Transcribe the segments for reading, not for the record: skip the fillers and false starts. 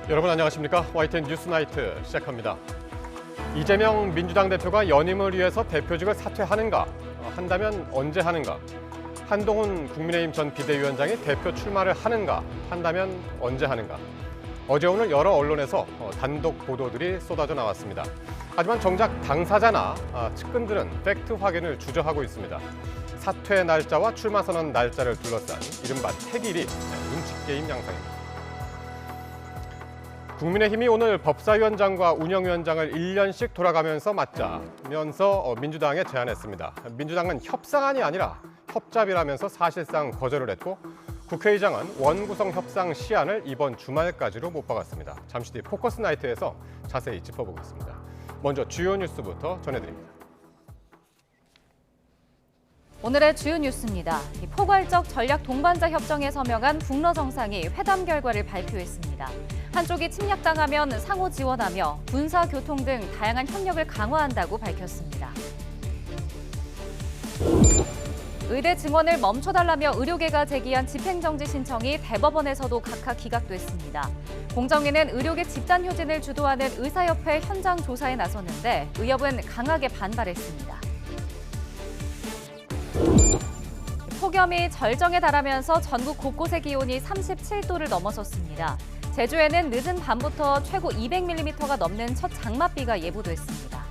여러분 안녕하십니까? YTN 뉴스나이트 시작합니다. 이재명 민주당 대표가 연임을 위해서 대표직을 사퇴하는가? 한다면 언제 하는가? 한동훈 국민의힘 전 비대위원장이 대표 출마를 하는가? 한다면 언제 하는가? 어제 오늘 여러 언론에서 단독 보도들이 쏟아져 나왔습니다. 하지만 정작 당사자나 측근들은 팩트 확인을 주저하고 있습니다. 사퇴 날짜와 출마 선언 날짜를 둘러싼 이른바 택일이 눈치 게임 양상입니다. 국민의힘이 오늘 법사위원장과 운영위원장을 1년씩 돌아가면서 맡자면서 민주당에 제안했습니다. 민주당은 협상안이 아니라 협잡이라면서 사실상 거절을 했고 국회의장은 원구성 협상 시한을 이번 주말까지로 못 박았습니다. 잠시 뒤 포커스 나이트에서 자세히 짚어보겠습니다. 먼저 주요 뉴스부터 전해드립니다. 오늘의 주요 뉴스입니다. 포괄적 전략 동반자 협정에 서명한 북러 정상이 회담 결과를 발표했습니다. 한쪽이 침략당하면 상호 지원하며 군사, 교통 등 다양한 협력을 강화한다고 밝혔습니다. 의대 증원을 멈춰달라며 의료계가 제기한 집행정지 신청이 대법원에서도 각각 기각됐습니다. 공정위는 의료계 집단휴진을 주도하는 의사협회 현장 조사에 나섰는데 의협은 강하게 반발했습니다. 폭염이 절정에 달하면서 전국 곳곳의 기온이 37도를 넘어섰습니다. 제주에는 늦은 밤부터 최고 200mm가 넘는 첫 장맛비가 예보됐습니다.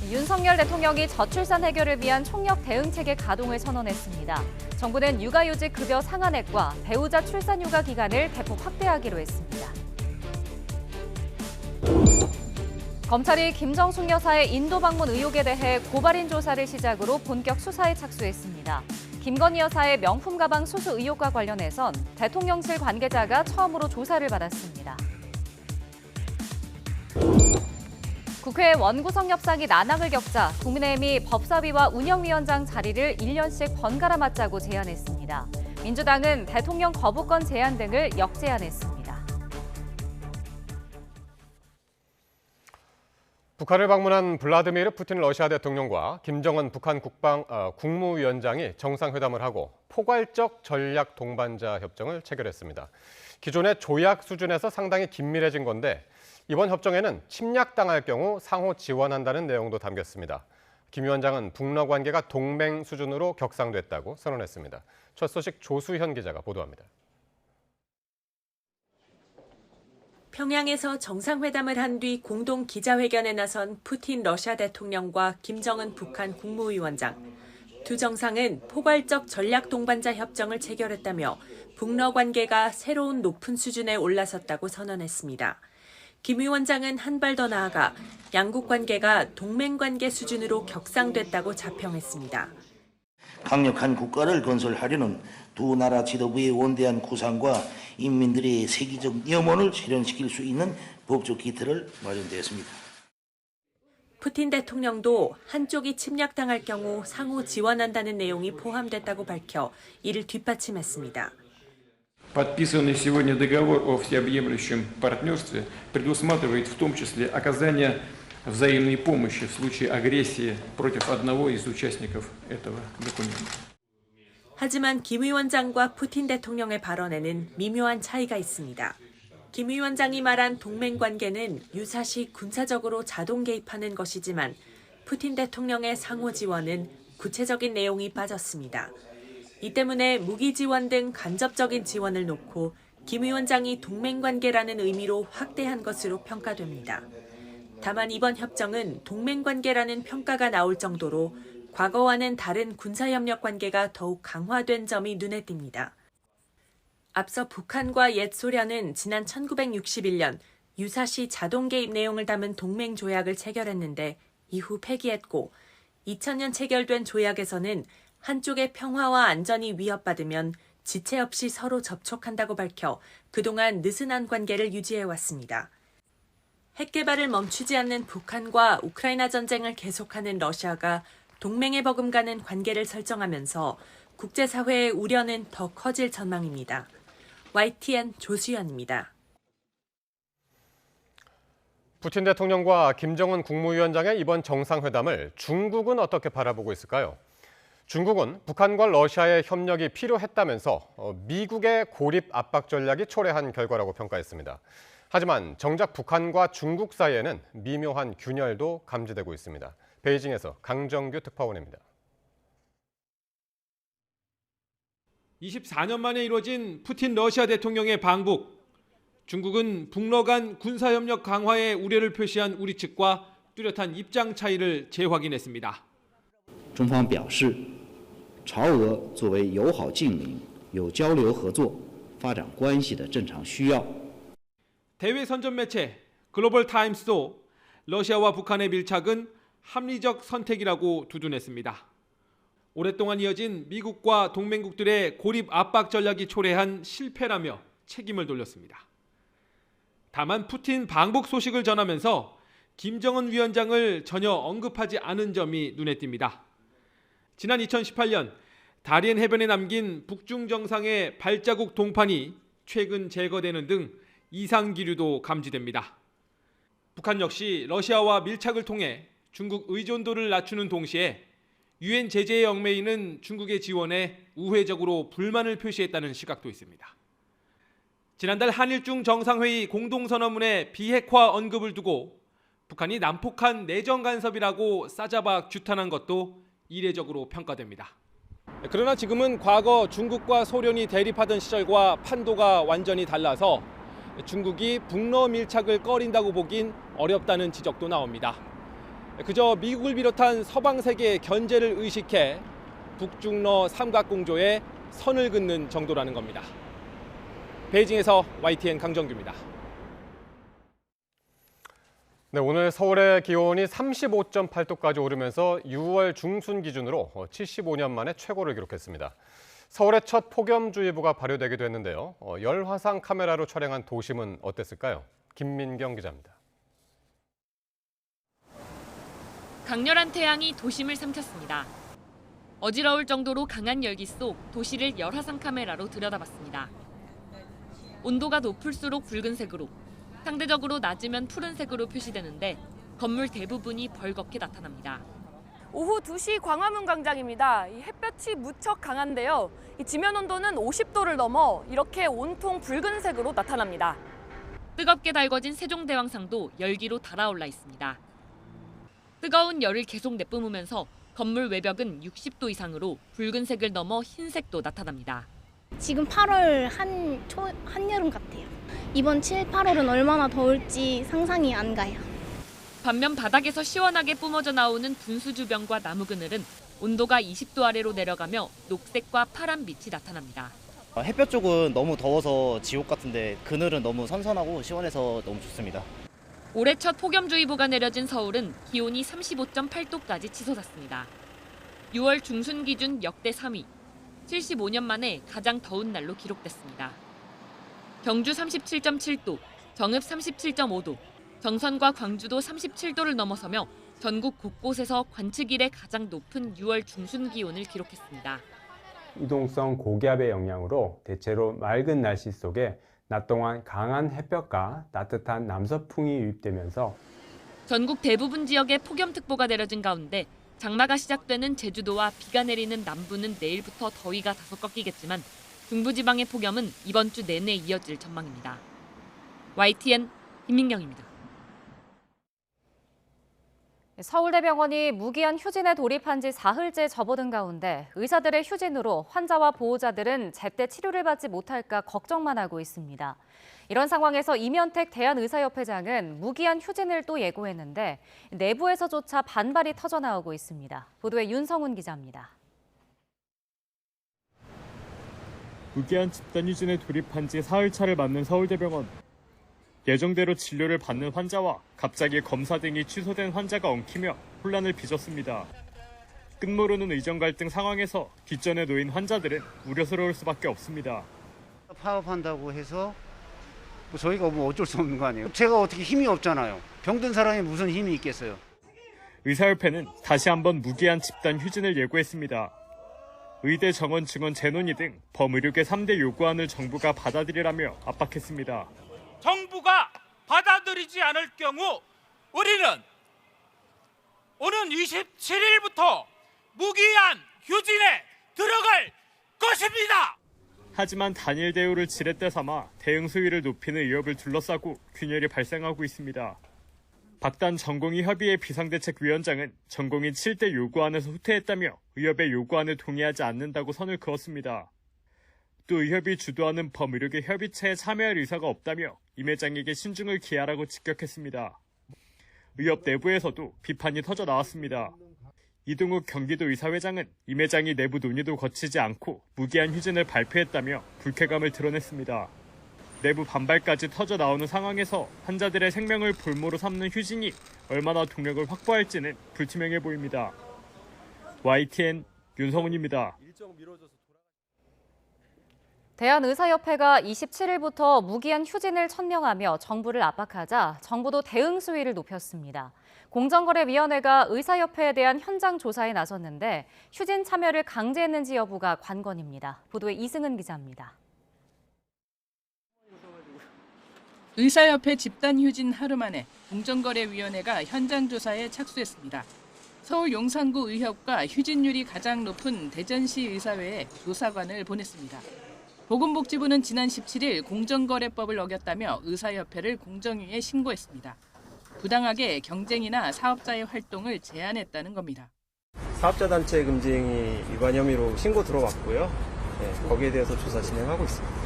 윤석열 대통령이 저출산 해결을 위한 총력 대응체계 가동을 선언했습니다. 정부는 육아휴직 급여 상한액과 배우자 출산휴가 기간을 대폭 확대하기로 했습니다. 검찰이 김정숙 여사의 인도 방문 의혹에 대해 고발인 조사를 시작으로 본격 수사에 착수했습니다. 김건희 여사의 명품 가방 수수 의혹과 관련해선 대통령실 관계자가 처음으로 조사를 받았습니다. 국회 원구성 협상이 난항을 겪자 국민의힘이 법사위와 운영위원장 자리를 1년씩 번갈아 맡자고 제안했습니다. 민주당은 대통령 거부권 제한 등을 역제안했습니다. 북한을 방문한 블라디미르 푸틴 러시아 대통령과 김정은 북한 국무위원장이 정상회담을 하고 포괄적 전략 동반자 협정을 체결했습니다. 기존의 조약 수준에서 상당히 긴밀해진 건데 이번 협정에는 침략당할 경우 상호 지원한다는 내용도 담겼습니다. 김 위원장은 북러 관계가 동맹 수준으로 격상됐다고 선언했습니다. 첫 소식 조수현 기자가 보도합니다. 평양에서 정상회담을 한 뒤 공동 기자회견에 나선 푸틴 러시아 대통령과 김정은 북한 국무위원장. 두 정상은 포괄적 전략 동반자 협정을 체결했다며 북러 관계가 새로운 높은 수준에 올라섰다고 선언했습니다. 김 위원장은 한 발 더 나아가 양국 관계가 동맹 관계 수준으로 격상됐다고 자평했습니다. 강력한 국가를 건설하려는 두 나라 지도부의 원대한 구상과 인민들의 세계적 염원을 실현시킬 수 있는 법적 기틀을 마련되었습니다. 푸틴 대통령도 한쪽이 침략당할 경우 상호 지원한다는 내용이 포함됐다고 밝혀 이를 뒷받침했습니다. Подписанный сегодня договор о всеобъемлющем партнерстве предусматривает в том числе оказание взаимной помощи в случае агрессии против одного из участников этого документа. 하지만 김 위원장과 푸틴 대통령의 발언에는 미묘한 차이가 있습니다. 김 위원장이 말한 동맹 관계는 유사시 군사적으로 자동 개입하는 것이지만 푸틴 대통령의 상호 지원은 구체적인 내용이 빠졌습니다. 이 때문에 무기 지원 등 간접적인 지원을 놓고 김 위원장이 동맹 관계라는 의미로 확대한 것으로 평가됩니다. 다만 이번 협정은 동맹 관계라는 평가가 나올 정도로 과거와는 다른 군사협력 관계가 더욱 강화된 점이 눈에 띕니다. 앞서 북한과 옛 소련은 지난 1961년 유사시 자동 개입 내용을 담은 동맹 조약을 체결했는데 이후 폐기했고 2000년 체결된 조약에서는 한쪽의 평화와 안전이 위협받으면 지체 없이 서로 접촉한다고 밝혀 그동안 느슨한 관계를 유지해왔습니다. 핵 개발을 멈추지 않는 북한과 우크라이나 전쟁을 계속하는 러시아가 동맹에 버금가는 관계를 설정하면서 국제사회의 우려는 더 커질 전망입니다. YTN 조수연입니다. 푸틴 대통령과 김정은 국무위원장의 이번 정상회담을 중국은 어떻게 바라보고 있을까요? 중국은 북한과 러시아의 협력이 필요했다면서 미국의 고립 압박 전략이 초래한 결과라고 평가했습니다. 하지만 정작 북한과 중국 사이에는 미묘한 균열도 감지되고 있습니다. 베이징에서 강정규 특파원입니다. 24년 만에 이루어진 푸틴 러시아 대통령의 방북. 중국은 북러 간 군사협력 강화에 우려를 표시한 우리 측과 뚜렷한 입장 차이를 재확인했습니다. 中方表示，朝俄作为友好近邻，有交流合作、发展关系的正常需要。 대외 선전 매체 글로벌 타임스도 러시아와 북한의 밀착은 합리적 선택이라고 두둔했습니다. 오랫동안 이어진 미국과 동맹국들의 고립 압박 전략이 초래한 실패라며 책임을 돌렸습니다. 다만 푸틴 방북 소식을 전하면서 김정은 위원장을 전혀 언급하지 않은 점이 눈에 띕니다. 지난 2018년 다리엔 해변에 남긴 북중 정상의 발자국 동판이 최근 제거되는 등 이상 기류도 감지됩니다. 북한 역시 러시아와 밀착을 통해 중국 의존도를 낮추는 동시에 유엔 제재에 얽매이는 중국의 지원에 우회적으로 불만을 표시했다는 시각도 있습니다. 지난달 한일중 정상회의 공동선언문의 비핵화 언급을 두고 북한이 난폭한 내정 간섭이라고 싸잡아 규탄한 것도 이례적으로 평가됩니다. 그러나 지금은 과거 중국과 소련이 대립하던 시절과 판도가 완전히 달라서 중국이 북러 밀착을 꺼린다고 보긴 어렵다는 지적도 나옵니다. 그저 미국을 비롯한 서방 세계의 견제를 의식해 북중러 삼각공조에 선을 긋는 정도라는 겁니다. 베이징에서 YTN 강정규입니다. 네, 오늘 서울의 기온이 35.8도까지 오르면서 6월 중순 기준으로 75년 만에 최고를 기록했습니다. 서울의 첫 폭염주의보가 발효되기도 했는데요. 열화상 카메라로 촬영한 도심은 어땠을까요? 김민경 기자입니다. 강렬한 태양이 도심을 삼켰습니다. 어지러울 정도로 강한 열기 속 도시를 열화상 카메라로 들여다봤습니다. 온도가 높을수록 붉은색으로, 상대적으로 낮으면 푸른색으로 표시되는데 건물 대부분이 벌겋게 나타납니다. 오후 2시 광화문 광장입니다. 이 햇볕이 무척 강한데요. 이 지면 온도는 50도를 넘어 이렇게 온통 붉은색으로 나타납니다. 뜨겁게 달궈진 세종대왕상도 열기로 달아올라 있습니다. 뜨거운 열을 계속 내뿜으면서 건물 외벽은 60도 이상으로 붉은색을 넘어 흰색도 나타납니다. 지금 8월 한여름 같아요. 이번 7, 8월은 얼마나 더울지 상상이 안 가요. 반면 바닥에서 시원하게 뿜어져 나오는 분수주변과 나무 그늘은 온도가 20도 아래로 내려가며 녹색과 파란 빛이 나타납니다. 햇볕 쪽은 너무 더워서 지옥 같은데 그늘은 너무 선선하고 시원해서 너무 좋습니다. 올해 첫 폭염주의보가 내려진 서울은 기온이 35.8도까지 치솟았습니다. 6월 중순 기준 역대 3위, 75년 만에 가장 더운 날로 기록됐습니다. 경주 37.7도, 정읍 37.5도, 정선과 광주도 37도를 넘어서며 전국 곳곳에서 관측 이래 가장 높은 6월 중순 기온을 기록했습니다. 이동성 고기압의 영향으로 대체로 맑은 날씨 속에 낮 동안 강한 햇볕과 따뜻한 남서풍이 유입되면서 전국 대부분 지역에 폭염특보가 내려진 가운데 장마가 시작되는 제주도와 비가 내리는 남부는 내일부터 더위가 다소 꺾이겠지만 중부지방의 폭염은 이번 주 내내 이어질 전망입니다. YTN 김민경입니다. 서울대병원이 무기한 휴진에 돌입한 지 사흘째 접어든 가운데 의사들의 휴진으로 환자와 보호자들은 제때 치료를 받지 못할까 걱정만 하고 있습니다. 이런 상황에서 이면택 대한의사협회장은 무기한 휴진을 또 예고했는데 내부에서조차 반발이 터져나오고 있습니다. 보도에 윤성훈 기자입니다. 무기한 집단 휴진에 돌입한 지 사흘차를 맞는 서울대병원. 예정대로 진료를 받는 환자와 갑자기 검사 등이 취소된 환자가 엉키며 혼란을 빚었습니다. 끝모르는 의정 갈등 상황에서 뒷전에 놓인 환자들은 우려스러울 수밖에 없습니다. 파업한다고 해서 저희가 어쩔 수 없는 거 아니에요. 제가 어떻게 힘이 없잖아요. 병든 사람이 무슨 힘이 있겠어요. 의사협회는 다시 한번 무기한 집단 휴진을 예고했습니다. 의대 정원 증원 재논의 등 범의료계 3대 요구안을 정부가 받아들이라며 압박했습니다. 정부가 받아들이지 않을 경우 우리는 오는 27일부터 무기한 휴진에 하지만 단일 대우를 지렛대 삼아 대응 수위를 높이는 의협을 둘러싸고 균열이 발생하고 있습니다. 박단 전공의 협의회 비상대책위원장은 전공이 7대 요구안에서 후퇴했다며 의협의 요구안에 동의하지 않는다고 선을 그었습니다. 또 의협이 주도하는 범의료계 협의체에 참여할 의사가 없다며 임 회장에게 신중을 기하라고 직격했습니다. 의협 내부에서도 비판이 터져 나왔습니다. 이동욱 경기도 이사회장은 임 회장이 내부 논의도 거치지 않고 무기한 휴진을 발표했다며 불쾌감을 드러냈습니다. 내부 반발까지 터져 나오는 상황에서 환자들의 생명을 볼모로 삼는 휴진이 얼마나 동력을 확보할지는 불투명해 보입니다. YTN 윤성훈입니다. 대한의사협회가 27일부터 무기한 휴진을 천명하며 정부를 압박하자 정부도 대응 수위를 높였습니다. 공정거래위원회가 의사협회에 대한 현장 조사에 나섰는데 휴진 참여를 강제했는지 여부가 관건입니다. 보도에 이승은 기자입니다. 의사협회 집단휴진 하루 만에 공정거래위원회가 현장 조사에 착수했습니다. 서울 용산구 의협과 휴진율이 가장 높은 대전시 의사회에 조사관을 보냈습니다. 보건복지부는 지난 17일 공정거래법을 어겼다며 의사협회를 공정위에 신고했습니다. 부당하게 경쟁이나 사업자의 활동을 제한했다는 겁니다. 사업자 단체 금지 행위 위반 혐의로 신고 들어왔고요. 거기에 대해서 조사 진행하고 있습니다.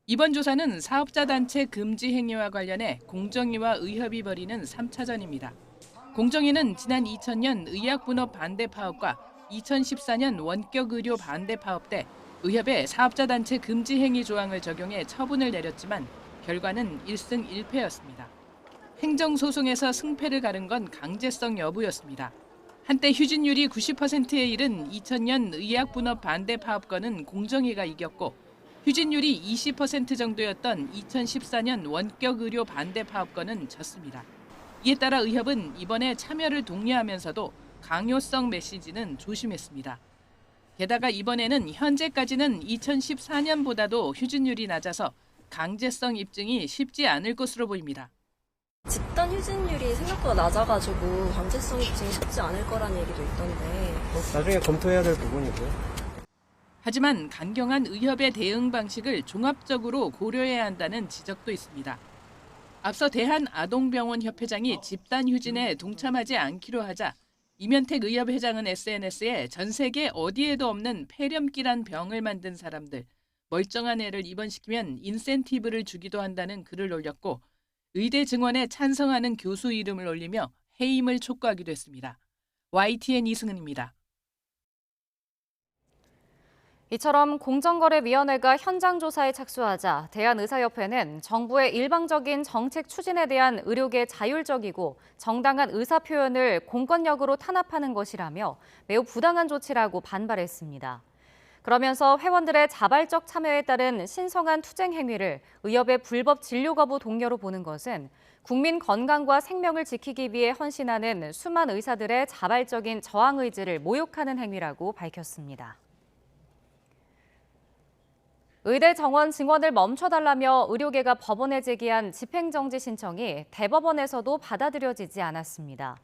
이번 조사는 사업자 단체 금지 행위와 관련해 공정위와 의협이 벌이는 3차전입니다. 공정위는 지난 2000년 의약분업 반대 파업과 2014년 원격 의료 반대 파업 때 의협에 사업자 단체 금지 행위 조항을 적용해 처분을 내렸지만 결과는 1승 1패였습니다. 행정소송에서 승패를 가른 건 강제성 여부였습니다. 한때 휴진율이 90%에 이른 2000년 의약분업 반대 파업건은 공정위가 이겼고 휴진율이 20% 정도였던 2014년 원격 의료 반대 파업건은 졌습니다. 이에 따라 의협은 이번에 참여를 독려하면서도 강요성 메시지는 조심했습니다. 게다가 이번에는 현재까지는 2014년보다도 휴진율이 낮아서 강제성 입증이 쉽지 않을 것으로 보입니다. 집단 휴진율이 생각보다 낮아가지고 강제성 입증이 쉽지 않을 거라는 얘기도 있던데. 나중에 검토해야 될 부분이고요. 하지만 강경한 의협의 대응 방식을 종합적으로 고려해야 한다는 지적도 있습니다. 앞서 대한아동병원협회장이 집단 휴진에 동참하지 않기로 하자 이면택 의협 회장은 SNS에 전 세계 어디에도 없는 폐렴기란 병을 만든 사람들, 멀쩡한 애를 입원시키면 인센티브를 주기도 한다는 글을 올렸고 의대 증원에 찬성하는 교수 이름을 올리며 해임을 촉구하기도 했습니다. YTN 이승은입니다. 이처럼 공정거래위원회가 현장 조사에 착수하자 대한의사협회는 정부의 일방적인 정책 추진에 대한 의료계 자율적이고 정당한 의사 표현을 공권력으로 탄압하는 것이라며 매우 부당한 조치라고 반발했습니다. 그러면서 회원들의 자발적 참여에 따른 신성한 투쟁 행위를 의협의 불법 진료 거부 동료로 보는 것은 국민 건강과 생명을 지키기 위해 헌신하는 수많은 의사들의 자발적인 저항 의지를 모욕하는 행위라고 밝혔습니다. 의대 정원 증원을 멈춰달라며 의료계가 법원에 제기한 집행정지 신청이 대법원에서도 받아들여지지 않았습니다.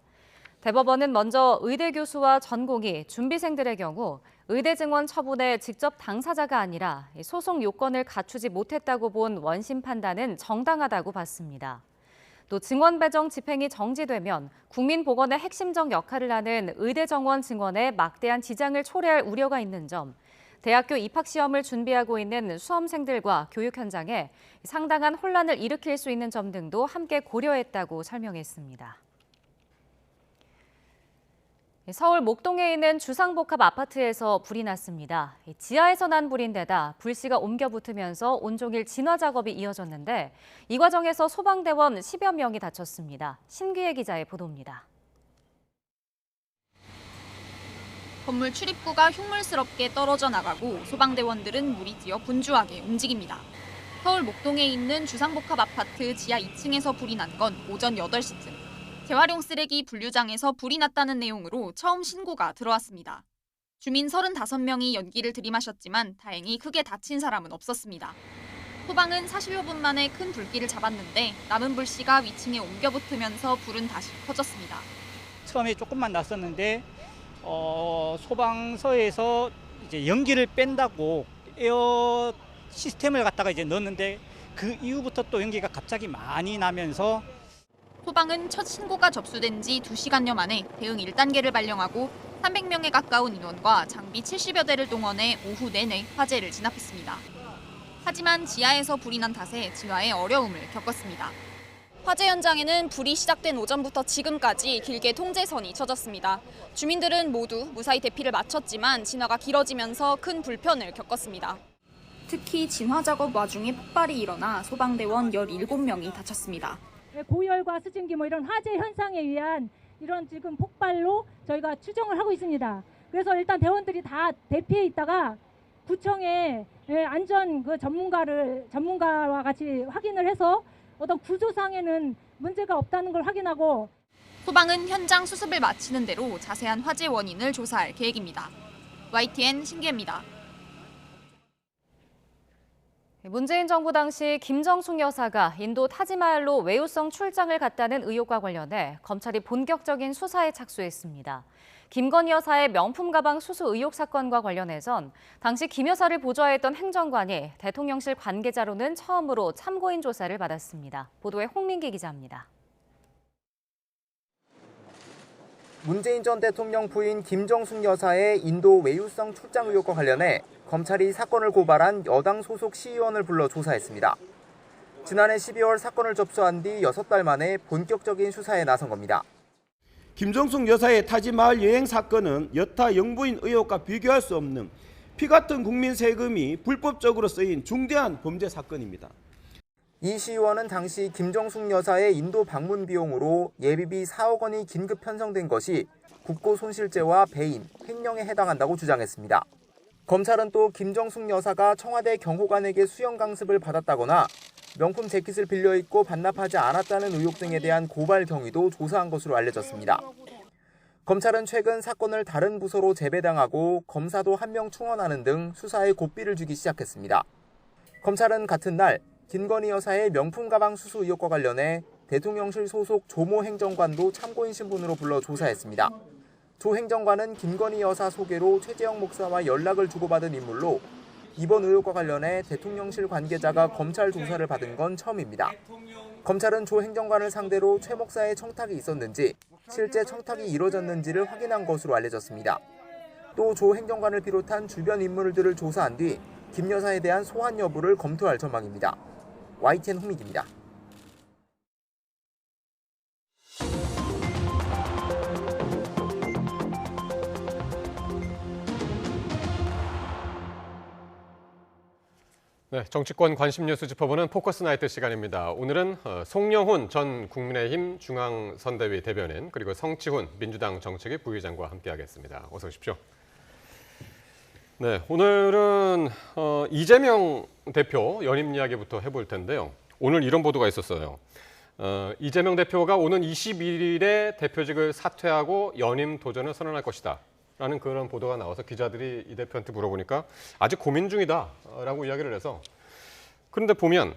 대법원은 먼저 의대 교수와 전공의, 준비생들의 경우 의대 증원 처분의 직접 당사자가 아니라 소송 요건을 갖추지 못했다고 본 원심 판단은 정당하다고 봤습니다. 또 증원 배정 집행이 정지되면 국민보건의 핵심적 역할을 하는 의대 정원 증원에 막대한 지장을 초래할 우려가 있는 점, 대학교 입학시험을 준비하고 있는 수험생들과 교육 현장에 상당한 혼란을 일으킬 수 있는 점 등도 함께 고려했다고 설명했습니다. 서울 목동에 있는 주상복합 아파트에서 불이 났습니다. 지하에서 난 불인데다 불씨가 옮겨 붙으면서 온종일 진화 작업이 이어졌는데 이 과정에서 소방대원 10여 명이 다쳤습니다. 신기혜 기자의 보도입니다. 건물 출입구가 흉물스럽게 떨어져 나가고 소방대원들은 물이 튀어 분주하게 움직입니다. 서울 목동에 있는 주상복합 아파트 지하 2층에서 불이 난 건 오전 8시쯤. 재활용 쓰레기 분류장에서 불이 났다는 내용으로 처음 신고가 들어왔습니다. 주민 35명이 연기를 들이마셨지만 다행히 크게 다친 사람은 없었습니다. 소방은 40여 분 만에 큰 불길을 잡았는데 남은 불씨가 위층에 옮겨 붙으면서 불은 다시 커졌습니다. 처음에 조금만 났었는데 소방서에서 이제 연기를 뺀다고 에어 시스템을 갖다가 이제 넣었는데 그 이후부터 또 연기가 갑자기 많이 나면서 소방은 첫 신고가 접수된 지 2시간여 만에 대응 1단계를 발령하고 300명에 가까운 인원과 장비 70여 대를 동원해 오후 내내 화재를 진압했습니다. 하지만 지하에서 불이 난 탓에 진화에 어려움을 겪었습니다. 화재 현장에는 불이 시작된 오전부터 지금까지 길게 통제선이 쳐졌습니다. 주민들은 모두 무사히 대피를 마쳤지만 진화가 길어지면서 큰 불편을 겪었습니다. 특히 진화 작업 와중에 폭발이 일어나 소방대원 17명이 다쳤습니다. 고열과 수증기 이런 화재 현상에 의한 이런 지금 폭발로 저희가 추정을 하고 있습니다. 그래서 일단 대원들이 다 대피해 있다가 구청에 안전 전문가와 같이 확인을 해서 어떤 구조상에는 문제가 없다는 걸 확인하고 소방은 현장 수습을 마치는 대로 자세한 화재 원인을 조사할 계획입니다. YTN 신기입니다. 문재인 정부 당시 김정숙 여사가 인도 타지마할로 외유성 출장을 갔다는 의혹과 관련해 검찰이 본격적인 수사에 착수했습니다. 김건희 여사의 명품 가방 수수 의혹 사건과 관련해선 당시 김 여사를 보좌했던 행정관이 대통령실 관계자로는 처음으로 참고인 조사를 받았습니다. 보도에 홍민기 기자입니다. 문재인 전 대통령 부인 김정숙 여사의 인도 외유성 출장 의혹과 관련해 검찰이 사건을 고발한 여당 소속 시의원을 불러 조사했습니다. 지난해 12월 사건을 접수한 뒤 6달 만에 본격적인 수사에 나선 겁니다. 김정숙 여사의 타지마할 여행 사건은 여타 영부인 의혹과 비교할 수 없는 피 같은 국민 세금이 불법적으로 쓰인 중대한 범죄 사건입니다. 이 시의원은 당시 김정숙 여사의 인도 방문 비용으로 예비비 4억 원이 긴급 편성된 것이 국고 손실죄와 배임, 횡령에 해당한다고 주장했습니다. 검찰은 또 김정숙 여사가 청와대 경호관에게 수영 강습을 받았다거나 명품 재킷을 빌려 입고 반납하지 않았다는 의혹 등에 대한 고발 경위도 조사한 것으로 알려졌습니다. 검찰은 최근 사건을 다른 부서로 재배당하고 검사도 1명 충원하는 등 수사에 고삐를 주기 시작했습니다. 검찰은 같은 날 김건희 여사의 명품 가방 수수 의혹과 관련해 대통령실 소속 조모 행정관도 참고인 신분으로 불러 조사했습니다. 조 행정관은 김건희 여사 소개로 최재형 목사와 연락을 주고받은 인물로 이번 의혹과 관련해 대통령실 관계자가 검찰 조사를 받은 건 처음입니다. 검찰은 조 행정관을 상대로 최 목사의 청탁이 있었는지, 실제 청탁이 이뤄졌는지를 확인한 것으로 알려졌습니다. 또 조 행정관을 비롯한 주변 인물들을 조사한 뒤 김 여사에 대한 소환 여부를 검토할 전망입니다. YTN 홍민기입니다. 네, 정치권 관심 뉴스 짚어보는 포커스 나이트 시간입니다. 오늘은 송영훈 전 국민의힘 중앙선대위 대변인 그리고 성치훈 민주당 정책위 부의장과 함께하겠습니다. 어서 오십시오. 네, 오늘은 이재명 대표 연임 이야기부터 해볼 텐데요. 오늘 이런 보도가 있었어요. 이재명 대표가 오는 21일에 대표직을 사퇴하고 연임 도전을 선언할 것이다. 라는 그런 보도가 나와서 기자들이 이 대표한테 물어보니까 아직 고민 중이다라고 이야기를 해서 그런데 보면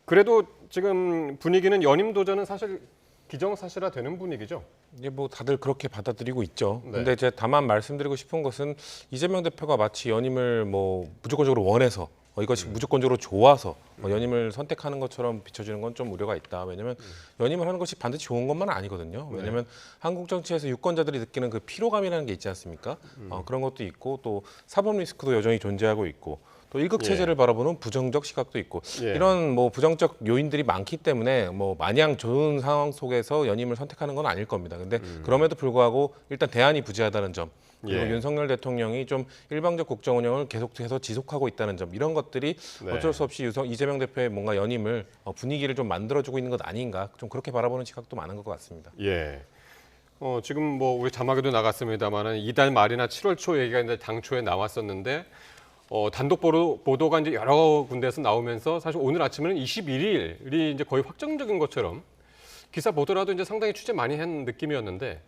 그래도 지금 분위기는 연임 도전은 사실 기정사실화되는 분위기죠. 이제 뭐 다들 그렇게 받아들이고 있죠. 네. 근데 이제 다만 말씀드리고 싶은 것은 이재명 대표가 마치 연임을 뭐 무조건적으로 원해서 이것이 무조건적으로 좋아서 연임을 선택하는 것처럼 비춰지는 건 좀 우려가 있다. 왜냐하면 연임을 하는 것이 반드시 좋은 것만은 아니거든요. 왜냐하면 한국 정치에서 유권자들이 느끼는 그 피로감이라는 게 있지 않습니까? 그런 것도 있고 또 사법 리스크도 여전히 존재하고 있고 또 일극 체제를 바라보는 부정적 시각도 있고 이런 뭐 부정적 요인들이 많기 때문에 뭐 마냥 좋은 상황 속에서 연임을 선택하는 건 아닐 겁니다. 근데 그럼에도 불구하고 일단 대안이 부재하다는 점 그리고 윤석열 대통령이 좀 일방적 국정 운영을 계속해서 지속하고 있다는 점 이런 것들이 어쩔 수 없이 이재명 대표의 뭔가 연임을 분위기를 좀 만들어주고 있는 것 아닌가 좀 그렇게 바라보는 시각도 많은 것 같습니다. 예. 지금 뭐 우리 자막에도 나갔습니다만은 이달 말이나 7월 초 얘기가 이제 당초에 나왔었는데 단독 보도가 이제 여러 군데에서 나오면서 사실 오늘 아침에는 21일이 이제 거의 확정적인 것처럼 기사 보더라도 이제 상당히 취재 많이 한 느낌이었는데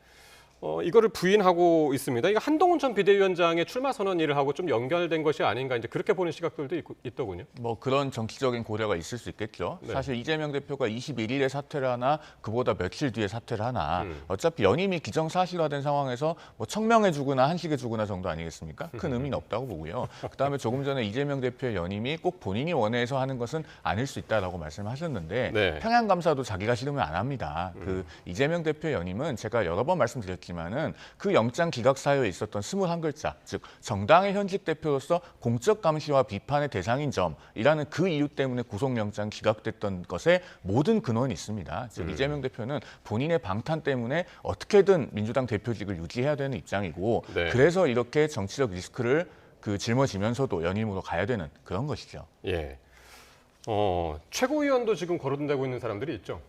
이거를 부인하고 있습니다. 이거 한동훈 전 비대위원장의 출마 선언 일하고 좀 연결된 것이 아닌가 이제 그렇게 보는 시각들도 있더군요. 뭐 그런 정치적인 고려가 있을 수 있겠죠. 네. 사실 이재명 대표가 21일에 사퇴를 하나 그보다 며칠 뒤에 사퇴를 하나 어차피 연임이 기정사실화된 상황에서 뭐 청명해주거나 한식해주거나 정도 아니겠습니까? 큰 의미는 없다고 보고요. 그다음에 조금 전에 이재명 대표의 연임이 꼭 본인이 원해서 하는 것은 아닐 수 있다라고 말씀하셨는데 네. 평양감사도 자기가 싫으면 안 합니다. 그 이재명 대표의 연임은 제가 여러 번 말씀드렸지만은 그 영장 기각 사유에 있었던 21글자, 즉 정당의 현직 대표로서 공적 감시와 비판의 대상인 점이라는 그 이유 때문에 구속영장 기각됐던 것에 모든 근원이 있습니다. 즉 이재명 대표는 본인의 방탄 때문에 어떻게든 민주당 대표직을 유지해야 되는 입장이고 네. 그래서 이렇게 정치적 리스크를 짊어지면서도 연임으로 가야 되는 그런 것이죠. 예. 최고위원도 지금 거론되고 있는 사람들이 있죠.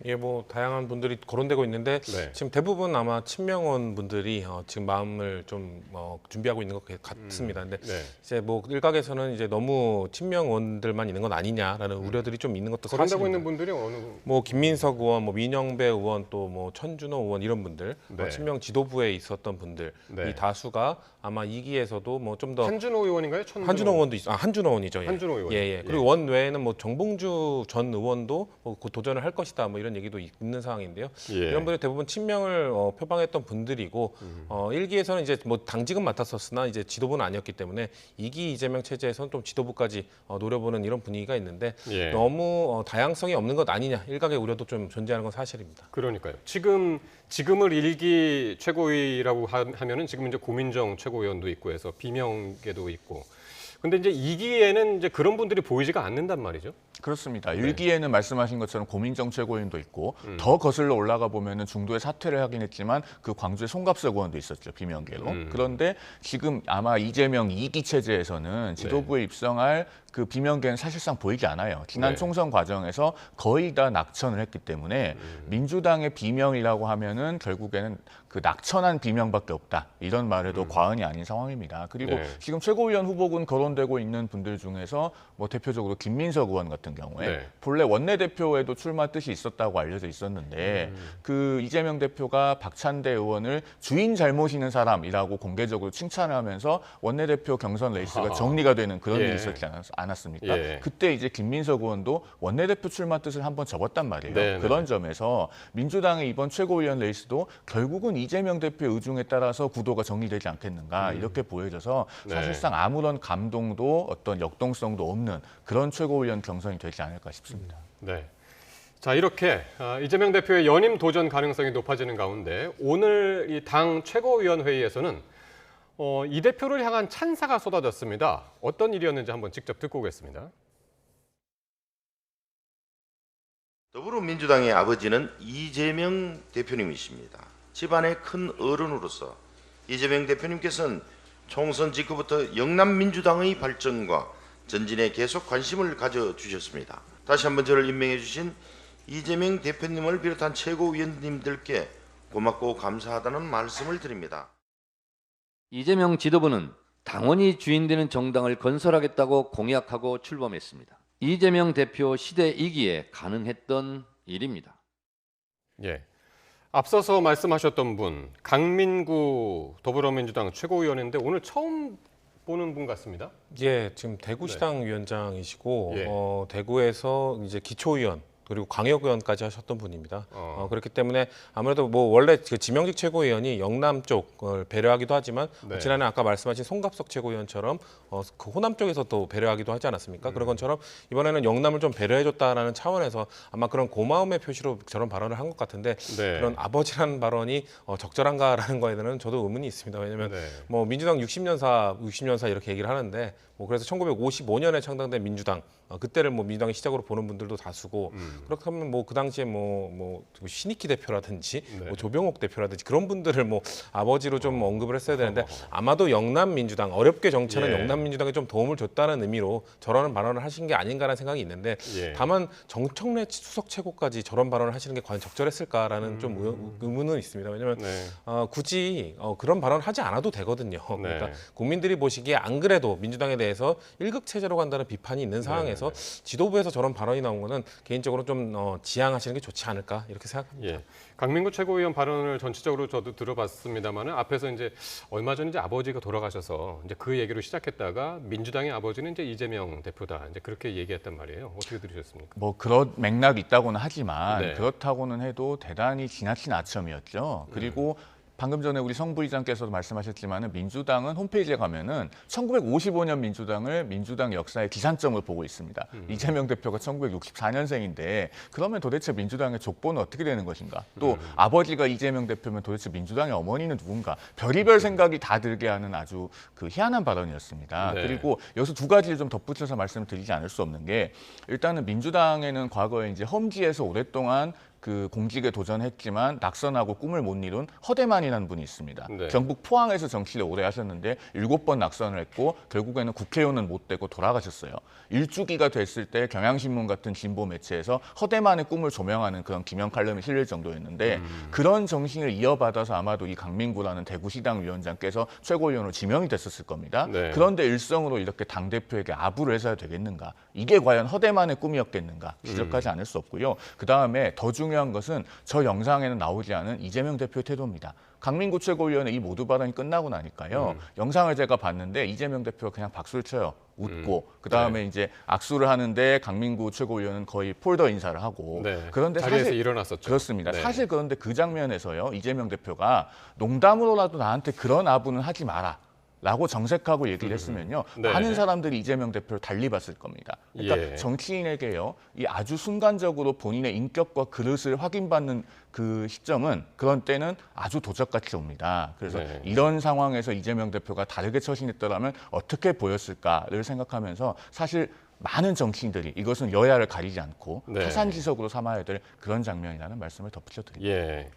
예, 뭐 다양한 분들이 거론되고 있는데 네. 지금 대부분 아마 친명원 분들이 지금 마음을 좀 준비하고 있는 것 같습니다. 근데 네. 이제 뭐 일각에서는 이제 너무 친명원들만 있는 건 아니냐라는 우려들이 좀 있는 것도 거론되고 사실입니다. 있는 분들이 어느? 뭐 김민석 의원, 뭐 민영배 의원, 또 뭐 천준호 의원 이런 분들, 네. 친명 지도부에 있었던 분들 네. 이 다수가 아마 2기에서도 뭐 좀 더 한준호 의원인가요? 한준호 의원도 한준호 의원이죠. 예. 한준호 의원. 예. 그리고 원 외에는 뭐 정봉주 전 의원도 곧 도전을 할 것이다. 뭐 이런 얘기도 있는 상황인데요. 예. 이런 분들 대부분 친명을 표방했던 분들이고 1기에서는 이제 뭐 당직은 맡았었으나 이제 지도부는 아니었기 때문에 2기 이재명 체제에서는 좀 지도부까지 노려보는 이런 분위기가 있는데 예. 너무 다양성이 없는 것 아니냐 일각의 우려도 좀 존재하는 건 사실입니다. 그러니까요. 지금을 1기 최고위라고 하면은 지금 이제 고민정 최고위원도 있고 해서 비명계도 있고. 근데 이제 2기에는 이제 그런 분들이 보이지가 않는단 말이죠. 그렇습니다. 네. 1기에는 말씀하신 것처럼 고민정 최고위원도 있고 더 거슬러 올라가 보면은 중도에 사퇴를 하긴 했지만 그 광주의 송갑석 의원도 있었죠. 비명계로. 그런데 지금 아마 이재명 2기 체제에서는 지도부에 입성할 그 비명계는 사실상 보이지 않아요. 지난 네. 총선 과정에서 거의 다 낙천을 했기 때문에 민주당의 비명이라고 하면은 결국에는 그 낙천한 비명밖에 없다. 이런 말에도 과언이 아닌 상황입니다. 그리고 네. 지금 최고위원 후보군 거론되고 있는 분들 중에서 뭐 대표적으로 김민석 의원 같은 경우에 네. 본래 원내대표에도 출마 뜻이 있었다고 알려져 있었는데 그 이재명 대표가 박찬대 의원을 주인 잘못이는 사람이라고 공개적으로 칭찬을 하면서 원내대표 경선 레이스가 정리가 되는 그런 예. 일이 있었지 않았습니까? 예. 그때 이제 김민석 의원도 원내대표 출마 뜻을 한번 접었단 말이에요. 네, 그런 점에서 민주당의 이번 최고위원 레이스도 결국은 이재명 대표의 의중에 따라서 구도가 정리되지 않겠는가 이렇게 보여져서 네. 사실상 아무런 감동도 어떤 역동성도 없는 그런 최고위원 경선이 되지 않을까 싶습니다. 네. 자, 이렇게 이재명 대표의 연임 도전 가능성이 높아지는 가운데 오늘 이 당 최고위원회의에서는 이 대표를 향한 찬사가 쏟아졌습니다. 어떤 일이었는지 한번 직접 듣고 오겠습니다. 더불어민주당의 아버지는 이재명 대표님이십니다. 집안의 큰 어른으로서 이재명 대표님께서는 총선 직후부터 영남민주당의 발전과 전진에 계속 관심을 가져주셨습니다. 다시 한번 저를 임명해 주신 이재명 대표님을 비롯한 최고위원님들께 고맙고 감사하다는 말씀을 드립니다. 이재명 지도부는 당원이 주인되는 정당을 건설하겠다고 공약하고 출범했습니다. 이재명 대표 시대 이기에 가능했던 일입니다. 예. 앞서서 말씀하셨던 분, 강민구 더불어민주당 최고위원인데 오늘 처음 보는 분 같습니다. 예, 지금 대구시당 위원장이시고 예. 대구에서 이제 기초위원 그리고 광역의원까지 하셨던 분입니다. 그렇기 때문에 아무래도 뭐 원래 그 지명직 최고위원이 영남 쪽을 배려하기도 하지만 네. 지난해 아까 말씀하신 송갑석 최고위원처럼 그 호남 쪽에서 또 배려하기도 하지 않았습니까? 그런 것처럼 이번에는 영남을 좀 배려해줬다라는 차원에서 아마 그런 고마움의 표시로 저런 발언을 한 것 같은데 네. 그런 아버지라는 발언이 적절한가라는 거에 대해서는 저도 의문이 있습니다. 왜냐하면 네. 뭐 민주당 60년사 이렇게 얘기를 하는데 뭐 그래서 1955년에 창당된 민주당 그때를 뭐 민주당의 시작으로 보는 분들도 다수고 그렇다면 뭐 그 당시에 뭐 신익희 대표라든지 네. 뭐 조병옥 대표라든지 그런 분들을 뭐 아버지로 좀 언급을 했어야 되는데 아마도 영남 민주당 어렵게 정치하는 예. 영남 민주당에 좀 도움을 줬다는 의미로 저런 발언을 하신 게 아닌가라는 생각이 있는데 예. 다만 정청래 수석 최고까지 저런 발언을 하시는 게 과연 적절했을까라는 좀 의문은 있습니다. 왜냐하면 네. 굳이 그런 발언을 하지 않아도 되거든요. 그러니까 국민들이 보시기에 안 그래도 민주당에 대해서 일극 체제로 간다는 비판이 있는 상황에서 지도부에서 저런 발언이 나온 거는 개인적으로는 전체적으로 좀 지양하시는 게 좋지 않을까 이렇게 생각합니다. 예. 강민구 최고위원 발언을 전체적으로 저도 들어봤습니다만은 앞에서 이제 얼마 전에 이제 아버지가 돌아가셔서 이제 그 얘기로 시작했다가 민주당의 아버지는 이제 이재명 대표다 이제 그렇게 얘기했단 말이에요. 어떻게 들으셨습니까? 뭐 그런 맥락이 있다고는 하지만 네. 그렇다고는 해도 대단히 지나친 아첨이었죠. 그리고 방금 전에 우리 성 부의장께서도 말씀하셨지만 민주당은 홈페이지에 가면은 1955년 민주당을 민주당 역사의 기산점을 보고 있습니다. 이재명 대표가 1964년생인데 그러면 도대체 민주당의 족보는 어떻게 되는 것인가? 또 아버지가 이재명 대표면 도대체 민주당의 어머니는 누군가? 별의별 생각이 다 들게 하는 아주 그 희한한 발언이었습니다. 네. 그리고 여기서 두 가지를 좀 덧붙여서 말씀을 드리지 않을 수 없는 게 일단은 민주당에는 과거에 이제 험지에서 오랫동안 그 공직에 도전했지만 낙선하고 꿈을 못 이룬 허대만이라는 분이 있습니다. 네. 경북 포항에서 정치를 오래 하셨는데 7번 낙선을 했고 결국에는 국회의원은 못 되고 돌아가셨어요. 일주기가 됐을 때 경향신문 같은 진보 매체에서 허대만의 꿈을 조명하는 그런 기명 칼럼이 실릴 정도였는데 그런 정신을 이어받아서 아마도 이 강민구라는 대구시당 위원장께서 최고위원으로 지명이 됐었을 겁니다. 네. 그런데 일성으로 이렇게 당대표에게 아부를 해서야 되겠는가? 이게 과연 허대만의 꿈이었겠는가? 지적하지 않을 수 없고요. 그다음에 더 중요한 것은 저 영상에는 나오지 않은 이재명 대표의 태도입니다. 강민구 최고위원의 이 모두 발언이 끝나고 나니까요. 영상을 제가 봤는데 이재명 대표가 그냥 박수를 쳐요. 웃고 그다음에 이제 악수를 하는데 강민구 최고위원은 거의 폴더 인사를 하고 네. 그런데 자리에서 사실 일어났었죠. 그렇습니다. 네. 사실 그런데 그 장면에서요. 이재명 대표가 농담으로라도 나한테 그런 아부는 하지 마라. 라고 정색하고 얘기를 했으면요. 네. 많은 사람들이 이재명 대표를 달리 봤을 겁니다. 그러니까 예. 정치인에게요. 이 아주 순간적으로 본인의 인격과 그릇을 확인받는 그 시점은 그런 때는 아주 도적같이 옵니다. 그래서 네. 이런 상황에서 이재명 대표가 다르게 처신했더라면 어떻게 보였을까를 생각하면서 사실 많은 정치인들이 이것은 여야를 가리지 않고 네. 타산지석으로 삼아야 될 그런 장면이라는 말씀을 덧붙여드립니다. 예.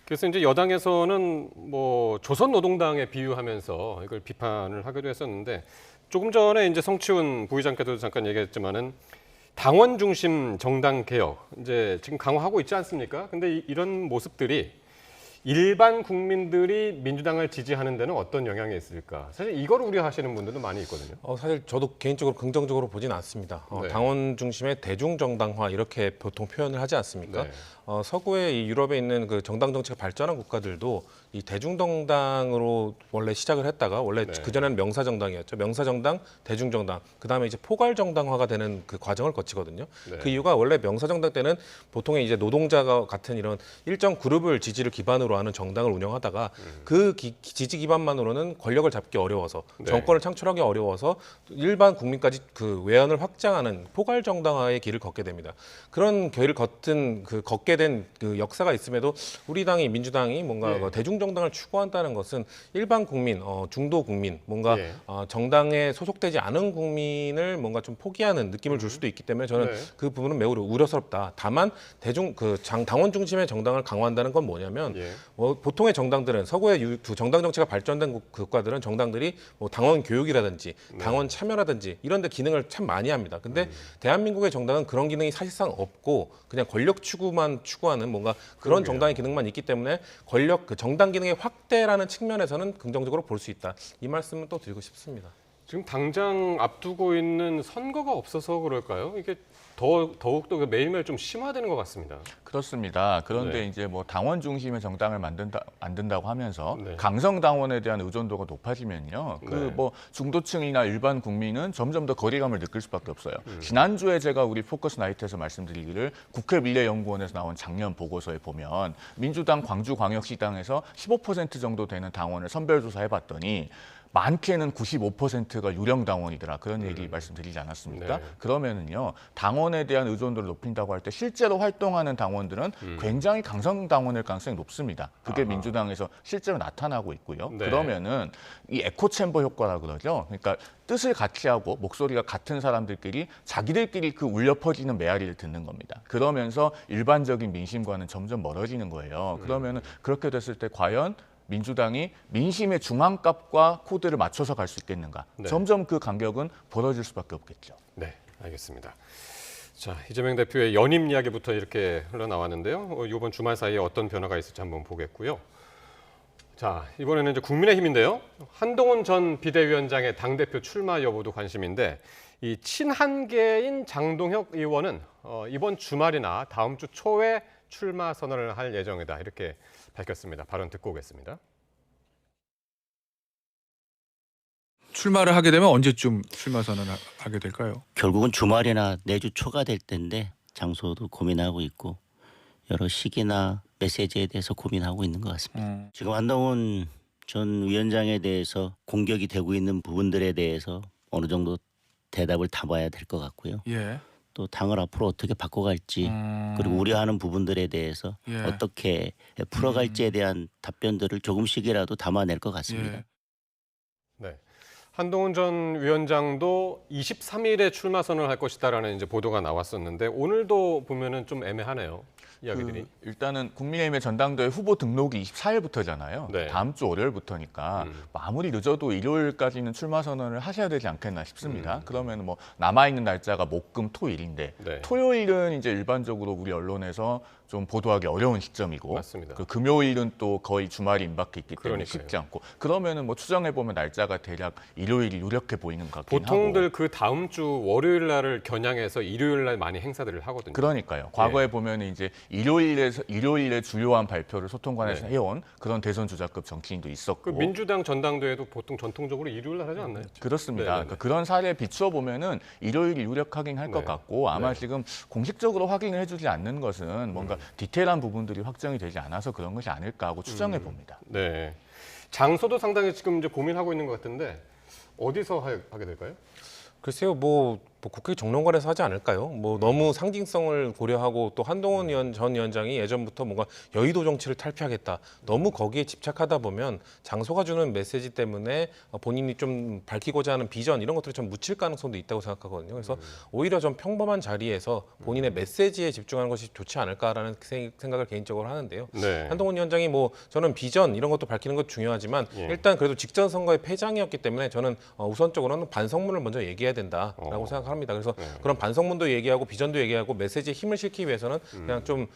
그래서 이제 여당에서는 뭐 조선노동당에 비유하면서 이걸 비판을 하기도 했었는데 조금 전에 이제 성치훈 부의장께도 잠깐 얘기했지만은 당원 중심 정당 개혁 이제 지금 강화하고 있지 않습니까? 근데 이런 모습들이 일반 국민들이 민주당을 지지하는 데는 어떤 영향이 있을까? 사실 이걸 우려하시는 분들도 많이 있거든요. 사실 저도 개인적으로 긍정적으로 보진 않습니다. 네. 당원 중심의 대중정당화 이렇게 보통 표현을 하지 않습니까? 네. 서구의 이 유럽에 있는 그 정당 정치가 발전한 국가들도 이 대중정당으로 원래 시작을 했다가 원래 네. 그전에는 명사정당이었죠. 명사정당, 대중정당, 그다음에 이제 포괄정당화가 되는 그 과정을 거치거든요. 네. 그 이유가 원래 명사정당 때는 보통의 이제 노동자가 같은 이런 일정 그룹을 지지를 기반으로 하는 정당을 운영하다가 그 지지 기반만으로는 권력을 잡기 어려워서 네. 정권을 창출하기 어려워서 일반 국민까지 그 외연을 확장하는 포괄정당화의 길을 걷게 됩니다. 그런 길을 걷게 된 그 역사가 있음에도 우리 당이 민주당이 뭔가 예. 대중정당을 추구한다는 것은 일반 국민, 중도 국민, 뭔가 예. 정당에 소속되지 않은 국민을 뭔가 좀 포기하는 느낌을 줄 수도 있기 때문에 저는 네. 그 부분은 매우 우려스럽다. 다만 당원 중심의 정당을 강화한다는 건 뭐냐면 예. 보통의 정당들은 서구의 정당 정치가 발전된 국가들은 정당들이 뭐 당원 교육이라든지 당원 참여라든지 이런 데 기능을 참 많이 합니다. 근데 대한민국의 정당은 그런 기능이 사실상 없고 그냥 권력 추구만 추구하는 뭔가 그런 그러게요. 정당의 기능만 있기 때문에 그 정당 기능의 확대라는 측면에서는 긍정적으로 볼 수 있다. 이 말씀은 또 드리고 싶습니다. 지금 당장 앞두고 있는 선거가 없어서 그럴까요? 이게 더욱더 매일매일 좀 심화되는 것 같습니다. 그렇습니다. 그런데 네. 이제 뭐 당원 중심의 정당을 만든다고 하면서 네. 강성 당원에 대한 의존도가 높아지면요. 네. 그 뭐 중도층이나 일반 국민은 점점 더 거리감을 느낄 수밖에 없어요. 지난주에 제가 우리 포커스 나이트에서 말씀드리기를 국회미래연구원에서 나온 작년 보고서에 보면 민주당 광주광역시당에서 15% 정도 되는 당원을 선별조사해봤더니 많게는 95%가 유령 당원이더라. 그런 얘기 말씀드리지 않았습니까? 네. 그러면은요, 당원에 대한 의존도를 높인다고 할 때 실제로 활동하는 당원들은 굉장히 강성 당원일 가능성이 높습니다. 그게 아하. 민주당에서 실제로 나타나고 있고요. 네. 그러면은 이 에코 챔버 효과라 그러죠. 그러니까 뜻을 같이 하고 목소리가 같은 사람들끼리 자기들끼리 그 울려 퍼지는 메아리를 듣는 겁니다. 그러면서 일반적인 민심과는 점점 멀어지는 거예요. 그러면은 그렇게 됐을 때 과연 민주당이 민심의 중앙값과 코드를 맞춰서 갈 수 있겠는가? 네. 점점 그 간격은 벌어질 수밖에 없겠죠. 네, 알겠습니다. 자, 이재명 대표의 연임 이야기부터 이렇게 흘러나왔는데요. 이번 주말 사이에 어떤 변화가 있을지 한번 보겠고요. 자, 이번에는 이제 국민의힘인데요. 한동훈 전 비대위원장의 당대표 출마 여부도 관심인데 이 친한계인 장동혁 의원은 이번 주말이나 다음 주 초에 출마 선언을 할 예정이다. 이렇게 밝혔습니다. 발언 듣고 오겠습니다. 출마를 하게 되면 언제쯤 출마 선언을 하게 될까요? 결국은 주말이나 내주 초가 될 텐데 장소도 고민하고 있고 여러 시기나 메시지에 대해서 고민하고 있는 것 같습니다. 지금 한동훈 전 위원장에 대해서 공격이 되고 있는 부분들에 대해서 어느 정도 대답을 담아야 될 것 같고요. 예. 또 당을 앞으로 어떻게 바꿔갈지 그리고 우려하는 부분들에 대해서 예. 어떻게 풀어갈지에 대한 답변들을 조금씩이라도 담아낼 것 같습니다. 예. 네. 한동훈 전 위원장도 23일에 출마 선언을 할 것이다라는 이제 보도가 나왔었는데 오늘도 보면은 좀 애매하네요. 이야기들이. 일단은 국민의힘의 전당대회 후보 등록이 24일부터잖아요. 네. 다음 주 월요일부터니까 아무리 늦어도 일요일까지는 출마 선언을 하셔야 되지 않겠나 싶습니다. 그러면 뭐 남아있는 날짜가 목, 금, 토일인데 네. 토요일은 이제 일반적으로 우리 언론에서 좀 보도하기 어려운 시점이고 맞습니다. 그 금요일은 또 거의 주말이 임박해 있기 때문에 그러니까요. 쉽지 않고 그러면은 뭐 추정해 보면 날짜가 대략 일요일이 유력해 보이는 것 같긴 하고 보통들 그 다음 주 월요일 날을 겨냥해서 일요일 날 많이 행사들을 하거든요. 그러니까요. 과거에 보면 이제 일요일에 주요한 발표를 소통관에서 네. 해온 그런 대선 주자급 정치인도 있었고 그 민주당 전당대회도 보통 전통적으로 일요일 날 하지 않나요? 그렇습니다. 네네네. 그러니까 그런 사례에 비추어 보면은 일요일이 유력하긴 할 것 네. 같고 아마 네. 지금 공식적으로 확인을 해주지 않는 것은 뭔가 디테일한 부분들이 확정이 되지 않아서 그런 것이 아닐까 하고 추정해 봅니다. 네. 장소도 상당히 지금 이제 고민하고 있는 것 같은데 어디서 하게 될까요? 글쎄요, 뭐 국회 정론관에서 하지 않을까요? 뭐 너무 상징성을 고려하고 또 한동훈 전 위원장이 예전부터 뭔가 여의도 정치를 탈피하겠다. 너무 거기에 집착하다 보면 장소가 주는 메시지 때문에 본인이 좀 밝히고자 하는 비전 이런 것들이 좀 묻힐 가능성도 있다고 생각하거든요. 그래서 오히려 좀 평범한 자리에서 본인의 메시지에 집중하는 것이 좋지 않을까라는 생각을 개인적으로 하는데요. 네. 한동훈 위원장이 뭐 저는 비전 이런 것도 밝히는 것도 중요하지만 일단 그래도 직전 선거의 패장이었기 때문에 저는 우선적으로는 반성문을 먼저 얘기해야 된다라고 생각합니다. 그래서 그런 반성문도 얘기하고 비전도 얘기하고 메시지에 힘을 실기 위해서는 그냥 좀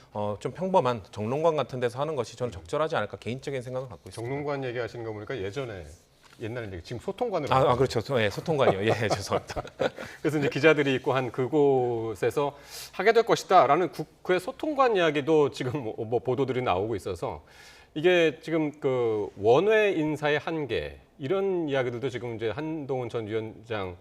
평범한 정론관 같은 데서 하는 것이 저는 적절하지 않을까 개인적인 생각을 갖고 있습니다. 정론관 얘기하시는 거 보니까 옛날 얘기 지금 소통관으로 그렇죠. 예, 소통관이요. 예, 죄송합니다. 그래서 이제 기자들이 있고 한 그곳에서 하게 될 것이다라는 국회 소통관 이야기도 지금 뭐 보도들이 나오고 있어서 이게 지금 그 원외 인사의 한계 이런 이야기들도 지금 이제 한동훈 전 위원장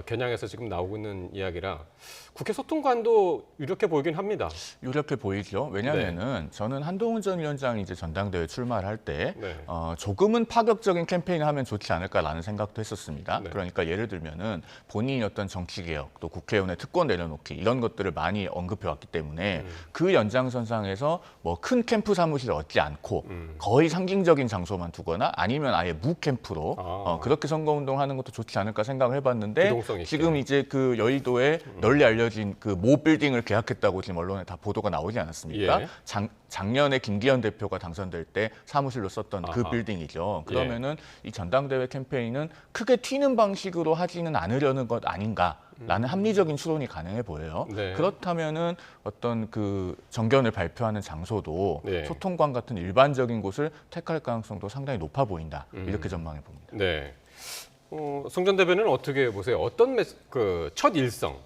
겨냥해서 지금 나오고 있는 이야기라 국회 소통관도 유력해 보이긴 합니다. 유력해 보이죠. 왜냐하면은 저는 한동훈 전 위원장이 이제 전당대회 출마를 할 때 조금은 파격적인 캠페인을 하면 좋지 않을까라는 생각도 했었습니다. 그러니까 예를 들면은 본인이 어떤 정치개혁 또 국회의원의 특권 내려놓기 이런 것들을 많이 언급해 왔기 때문에 그 연장선상에서 뭐 큰 캠프 사무실을 얻지 않고 거의 상징적인 장소만 두거나 아니면 아예 무캠프로 그렇게 선거운동하는 것도 좋지 않을까 생각을 해봤는데 지금 이제 그 여의도에 널리 알려진 그 모 빌딩을 계약했다고 지금 언론에 다 보도가 나오지 않았습니까? 예. 작년에 김기현 대표가 당선될 때 사무실로 썼던 그 빌딩이죠. 그러면은 이 전당대회 캠페인은 크게 튀는 방식으로 하지는 않으려는 것 아닌가라는 합리적인 추론이 가능해 보여요. 그렇다면은 어떤 그 정견을 발표하는 장소도 소통관 같은 일반적인 곳을 택할 가능성도 상당히 높아 보인다. 이렇게 전망해 봅니다. 네. 송 전 대변인은 어떻게 보세요? 어떤 첫 일성,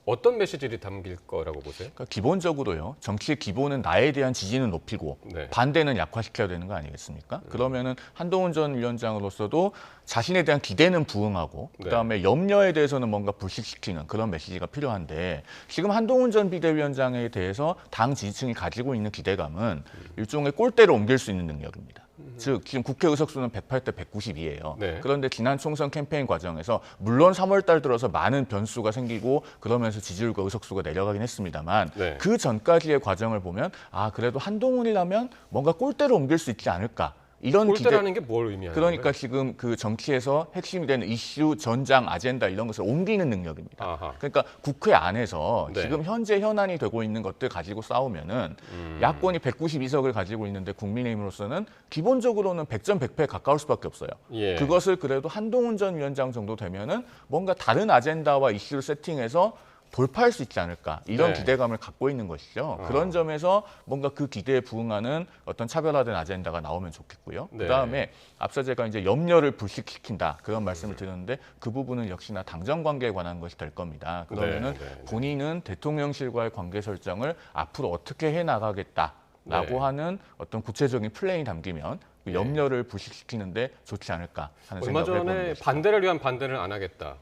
어떤 메시지를 담길 거라고 보세요? 그러니까 기본적으로요. 정치의 기본은 나에 대한 지지는 높이고 반대는 약화시켜야 되는 거 아니겠습니까? 그러면은 한동훈 전 위원장으로서도 자신에 대한 기대는 부응하고 그다음에 염려에 대해서는 뭔가 불식시키는 그런 메시지가 필요한데 지금 한동훈 전 비대위원장에 대해서 당 지지층이 가지고 있는 기대감은 일종의 꼴대로 옮길 수 있는 능력입니다. 즉 지금 국회 의석수는 108대 192예요. 그런데 지난 총선 캠페인 과정에서 물론 3월 달 들어서 많은 변수가 생기고 그러면서 지지율과 의석수가 내려가긴 했습니다만 그 전까지의 과정을 보면 그래도 한동훈이라면 뭔가 꼴대로 옮길 수 있지 않을까. 이런 꼴대라는 게 뭘 의미하는 그러니까 거예요? 지금 그 정치에서 핵심이 되는 이슈, 전장, 아젠다 이런 것을 옮기는 능력입니다. 그러니까 국회 안에서 지금 현재 현안이 되고 있는 것들 가지고 싸우면은 야권이 192석을 가지고 있는데 국민의힘으로서는 기본적으로는 100점 100패에 가까울 수밖에 없어요. 그것을 그래도 한동훈 전 위원장 정도 되면은 뭔가 다른 아젠다와 이슈를 세팅해서 돌파할 수 있지 않을까 이런 네. 기대감을 갖고 있는 것이죠. 그런 점에서 뭔가 그 기대에 부응하는 어떤 차별화된 아젠다가 나오면 좋겠고요. 네. 그다음에 앞서 제가 이제 염려를 불식시킨다 그런 말씀을 드렸는데 그 부분은 역시나 당정 관계에 관한 것이 될 겁니다. 그러면은 본인은 대통령실과의 관계 설정을 앞으로 어떻게 해 나가겠다라고 하는 어떤 구체적인 플랜이 담기면 그 염려를 불식시키는데 좋지 않을까 하는 얼마 생각을 해보는 전에 것이죠. 반대를 위한 반대를 안 하겠다.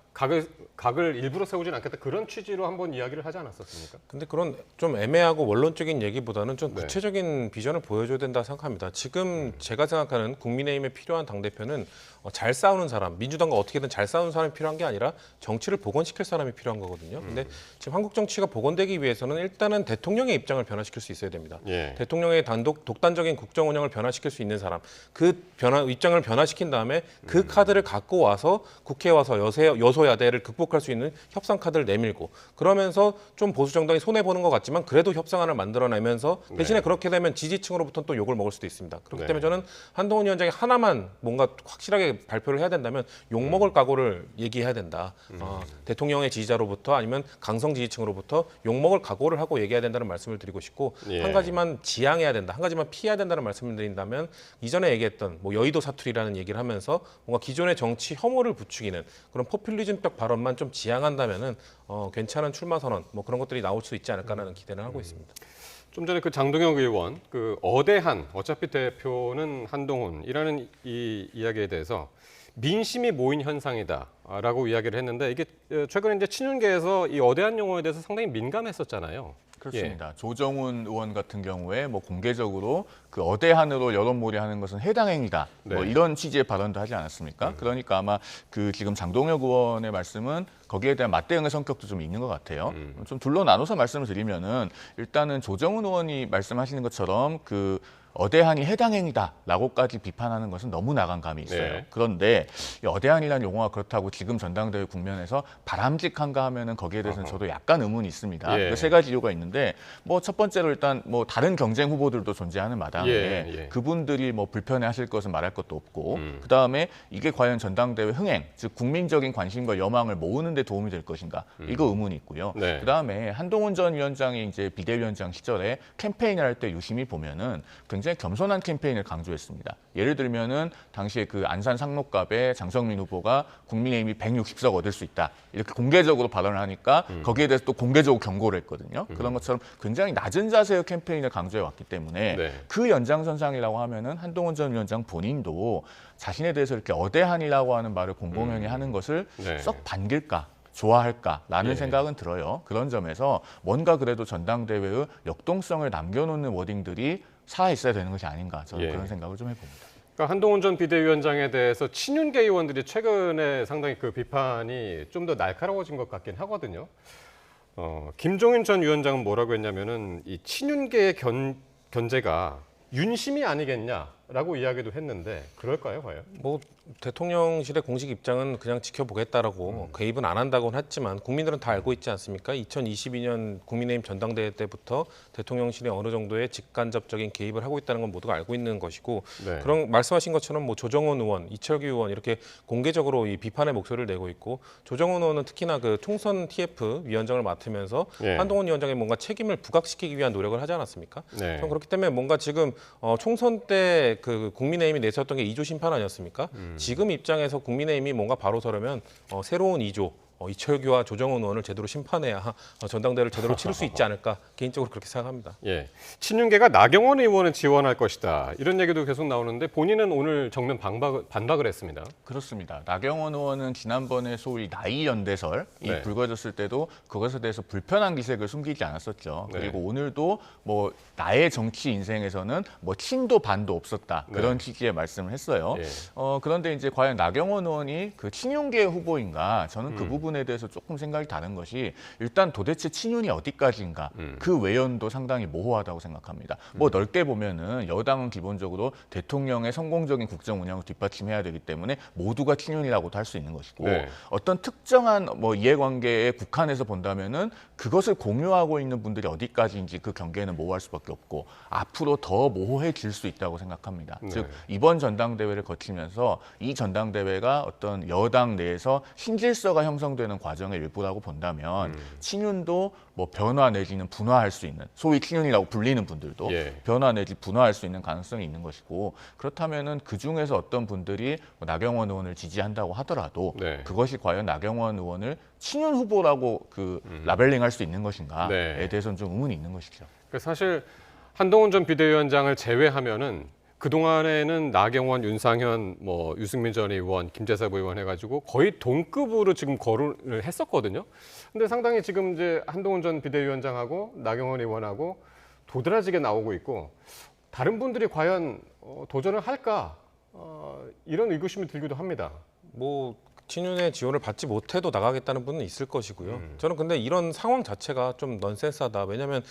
각을 일부러 세우진 않겠다. 그런 취지로 한번 이야기를 하지 않았었습니까? 근데 그런 좀 애매하고 원론적인 얘기보다는 좀 구체적인 비전을 보여줘야 된다 생각합니다. 지금 제가 생각하는 국민의힘에 필요한 당대표는 잘 싸우는 사람, 민주당과 어떻게든 잘 싸우는 사람이 필요한 게 아니라 정치를 복원시킬 사람이 필요한 거거든요. 근데 지금 한국 정치가 복원되기 위해서는 일단은 대통령의 입장을 변화시킬 수 있어야 됩니다. 대통령의 독단적인 국정 운영을 변화시킬 수 있는 사람, 그 입장을 변화시킨 다음에 그 카드를 갖고 와서 국회에 와서 여소야대를 극복할 수 있는 협상 카드를 내밀고 그러면서 좀 보수 정당이 손해 보는 것 같지만 그래도 협상안을 만들어내면서 대신에 그렇게 되면 지지층으로부터 또 욕을 먹을 수도 있습니다. 그렇기 때문에 저는 한동훈 위원장이 하나만 뭔가 확실하게 발표를 해야 된다면 욕 먹을 각오를 얘기해야 된다. 대통령의 지지자로부터 아니면 강성 지지층으로부터 욕 먹을 각오를 하고 얘기해야 된다는 말씀을 드리고 싶고 한 가지만 지양해야 된다. 한 가지만 피해야 된다는 말씀을 드린다면 이전에 얘기했던 뭐 여의도 사투리라는 얘기를 하면서 뭔가 기존의 정치 혐오를 부추기는 그런 포퓰리즘적 발언만 좀 지양한다면은 괜찮은 출마 선언 뭐 그런 것들이 나올 수 있지 않을까라는 기대를 하고 있습니다. 좀 전에 그 장동혁 의원 그 어대한 어차피 대표는 한동훈이라는 이 이야기에 대해서 민심이 모인 현상이다라고 이야기를 했는데 이게 최근에 이제 친윤계에서 이 어대한 용어에 대해서 상당히 민감했었잖아요. 그렇습니다. 조정훈 의원 같은 경우에 뭐 공개적으로 그 어대한으로 여론몰이하는 것은 해당 행위다. 뭐 이런 취지의 발언도 하지 않았습니까? 그러니까 아마 그 지금 장동혁 의원의 말씀은 거기에 대한 맞대응의 성격도 좀 있는 것 같아요. 좀 둘로 나눠서 말씀을 드리면은 일단은 조정훈 의원이 말씀하시는 것처럼 그 어대한이 해당 행위다라고까지 비판하는 것은 너무 나간 감이 있어요. 그런데 이 어대한이라는 용어가 그렇다고 지금 전당대회 국면에서 바람직한가 하면은 거기에 대해서는 저도 약간 의문이 있습니다. 그 세 가지 이유가 있는데 뭐 첫 번째로 일단 뭐 다른 경쟁 후보들도 존재하는 마당에 그분들이 뭐 불편해하실 것은 말할 것도 없고 그 다음에 이게 과연 전당대회 흥행, 즉 국민적인 관심과 여망을 모으는 데 도움이 될 것인가 이거 의문이 있고요. 그 다음에 한동훈 전 위원장이 이제 비대위원장 시절에 캠페인을 할 때 유심히 보면은 굉장히 겸손한 캠페인을 강조했습니다. 예를 들면은 당시에 그 안산 상록갑에 장성민 후보가 국민의힘이 160석 얻을 수 있다. 이렇게 공개적으로 발언을 하니까 거기에 대해서 또 공개적으로 경고를 했거든요. 그런 것처럼 굉장히 낮은 자세의 캠페인을 강조해 왔기 때문에 그 연장선상이라고 하면은 한동훈 전 위원장 본인도 자신에 대해서 이렇게 어대한이라고 하는 말을 공공연히 하는 것을 썩 반길까? 좋아할까라는 생각은 들어요. 그런 점에서 뭔가 그래도 전당대회의 역동성을 남겨놓는 워딩들이 살아있어야 되는 것이 아닌가 저는 그런 생각을 좀 해봅니다. 그러니까 한동훈 전 비대위원장에 대해서 친윤계 의원들이 최근에 상당히 그 비판이 좀 더 날카로워진 것 같긴 하거든요. 김종인 전 위원장은 뭐라고 했냐면은 이 친윤계의 견제가 윤심이 아니겠냐라고 이야기도 했는데 그럴까요, 과연? 뭐 대통령실의 공식 입장은 그냥 지켜보겠다라고 개입은 안 한다고는 했지만 국민들은 다 알고 있지 않습니까? 2022년 국민의힘 전당대회 때부터 대통령실이 어느 정도의 직간접적인 개입을 하고 있다는 건 모두가 알고 있는 것이고 그런 말씀하신 것처럼 뭐 조정훈 의원, 이철규 의원 이렇게 공개적으로 이 비판의 목소리를 내고 있고 조정훈 의원은 특히나 그 총선 TF 위원장을 맡으면서 한동훈 위원장의 뭔가 책임을 부각시키기 위한 노력을 하지 않았습니까? 저는 그렇기 때문에 뭔가 지금 총선 때 그 국민의힘이 내세웠던 게 2조 심판 아니었습니까? 지금 입장에서 국민의힘이 뭔가 바로 서려면 새로운 2조 이철규와 조정훈 의원을 제대로 심판해야 전당대회를 제대로 치를 수 있지 않을까 개인적으로 그렇게 생각합니다. 친윤계가 나경원 의원을 지원할 것이다 이런 얘기도 계속 나오는데 본인은 오늘 정면 반박을 했습니다. 그렇습니다. 나경원 의원은 지난번에 소위 나이 연대설이 불거졌을 때도 그것에 대해서 불편한 기색을 숨기지 않았었죠. 그리고 오늘도 뭐 나의 정치 인생에서는 뭐 친도 반도 없었다 그런 취지의 말씀을 했어요. 그런데 이제 과연 나경원 의원이 그 친윤계 후보인가? 저는 그 부분에 대해서 조금 생각이 다른 것이 일단 도대체 친윤이 어디까지인가? 그 외연도 상당히 모호하다고 생각합니다. 뭐 넓게 보면은 여당은 기본적으로 대통령의 성공적인 국정 운영을 뒷받침해야 되기 때문에 모두가 친윤이라고도 할 수 있는 것이고 어떤 특정한 뭐 이해관계에 국한해서 본다면은 그것을 공유하고 있는 분들이 어디까지인지 그 경계는 모호할 수밖에 없고 앞으로 더 모호해질 수 있다고 생각합니다. 즉 이번 전당대회를 거치면서 이 전당대회가 어떤 여당 내에서 신질서가 형성되는 형성되는 과정의 일부라고 본다면 친윤도 뭐 변화 내지는 분화할 수 있는, 소위 친윤이라고 불리는 분들도 변화 내지 분화할 수 있는 가능성이 있는 것이고, 그렇다면은 그 중에서 어떤 분들이 뭐 나경원 의원을 지지한다고 하더라도 그것이 과연 나경원 의원을 친윤 후보라고 그 라벨링할 수 있는 것인가에 대해서는 좀 의문이 있는 것이죠. 사실 한동훈 전 비대위원장을 제외하면은 그동안에는 나경원, 윤상현, 뭐 유승민 전 의원, 김재섭 의원 해가지고 거의 동급으로 지금 거론을 했었거든요. 근데 상당히 지금 이제 한동훈 전 비대위원장하고 나경원 의원하고 도드라지게 나오고 있고, 다른 분들이 과연 도전을 할까 이런 의구심이 들기도 합니다. 뭐 친윤의 지원을 받지 못해도 나가겠다는 분은 있을 것이고요. 저는 근데 이런 상황 자체가 좀 넌센스하다. 왜냐하면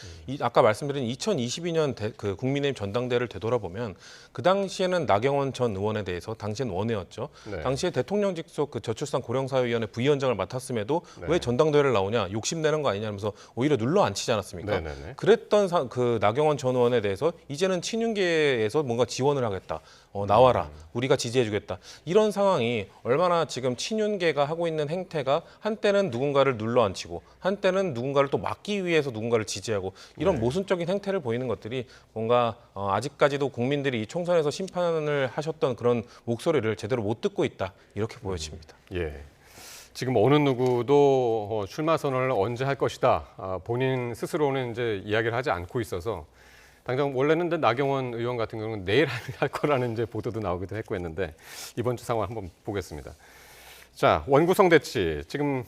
아까 말씀드린 2022년 그 국민의힘 전당대회를 되돌아보면 그 당시에는 나경원 전 의원에 대해서 당시엔 원외였죠. 당시에 대통령 직속 그 저출산 고령사회위원회 부위원장을 맡았음에도 왜 전당대회를 나오냐, 욕심내는 거 아니냐면서 오히려 눌러 앉히지 않았습니까? 그랬던 그 나경원 전 의원에 대해서 이제는 친윤계에서 뭔가 지원을 하겠다. 나와라. 우리가 지지해주겠다. 이런 상황이 얼마나 지금 친윤계가 하고 있는 행태가 한때는 누군가를 눌러앉히고 한때는 누군가를 또 막기 위해서 누군가를 지지하고 이런 모순적인 행태를 보이는 것들이 뭔가 아직까지도 국민들이 이 총선에서 심판을 하셨던 그런 목소리를 제대로 못 듣고 있다. 이렇게 보여집니다. 지금 어느 누구도 출마 선언을 언제 할 것이다. 본인 스스로는 이제 이야기를 하지 않고 있어서 당장 원래는 나경원 의원 같은 경우는 내일 할 거라는 이제 보도도 나오기도 했고 했는데 이번 주 상황 한번 보겠습니다. 자, 원구성 대치 지금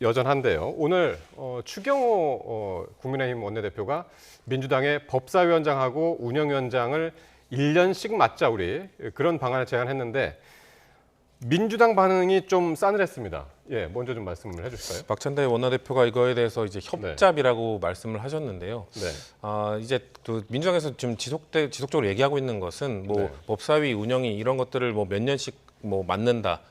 여전한데요. 오늘 추경호 국민의힘 원내대표가 민주당의 법사위원장하고 운영위원장을 1년씩 맡자 우리 그런 방안을 제안했는데 민주당 반응이 좀 싸늘했습니다. 먼저 좀 말씀을 해주실까요? 박찬대 원내대표가 이거에 대해서 이제 협잡이라고 말씀을 하셨는데요. 이제 또 민주당에서 지금 지속적으로 얘기하고 있는 것은 뭐 법사위 운영이 이런 것들을 뭐 몇 년씩 뭐 맡는다.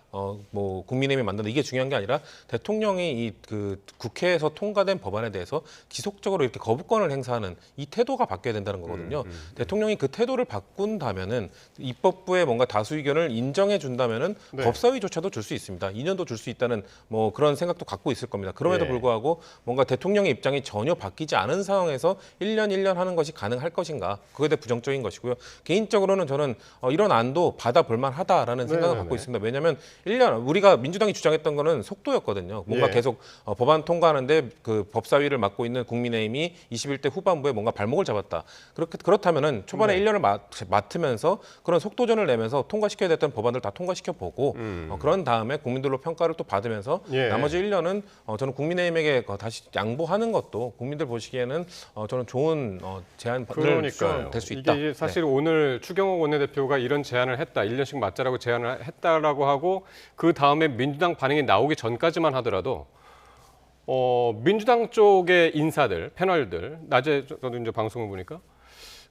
뭐 국민의힘이 만든다 이게 중요한 게 아니라 대통령이 이 그 국회에서 통과된 법안에 대해서 지속적으로 이렇게 거부권을 행사하는 이 태도가 바뀌어야 된다는 거거든요. 대통령이 그 태도를 바꾼다면은 입법부의 뭔가 다수 의견을 인정해 준다면은 법사위조차도 줄 수 있습니다. 2년도 줄 수 있다는 뭐 그런 생각도 갖고 있을 겁니다. 그럼에도 불구하고 뭔가 대통령의 입장이 전혀 바뀌지 않은 상황에서 1년 하는 것이 가능할 것인가? 그거에 대해 부정적인 것이고요. 개인적으로는 저는 이런 안도 받아볼 만하다라는 생각을 갖고 있습니다. 왜냐하면 1년 우리가 민주당이 주장했던 거는 속도였거든요. 뭔가 계속 법안 통과하는데 그 법사위를 맡고 있는 국민의힘이 21대 후반부에 뭔가 발목을 잡았다. 그렇다면은 초반에 1년을 맡으면서 그런 속도전을 내면서 통과시켜야 됐던 법안들 다 통과시켜 보고 그런 다음에 국민들로 평가를 또 받으면서 나머지 1년은 저는 국민의힘에게 다시 양보하는 것도 국민들 보시기에는 저는 좋은 제안을 될 수 있다. 이게 사실 오늘 추경호 원내대표가 이런 제안을 했다. 1년씩 맡자라고 제안을 했다라고 하고 그 다음에 민주당 반응이 나오기 전까지만 하더라도 민주당 쪽의 인사들, 패널들, 낮에 저도 이제 방송을 보니까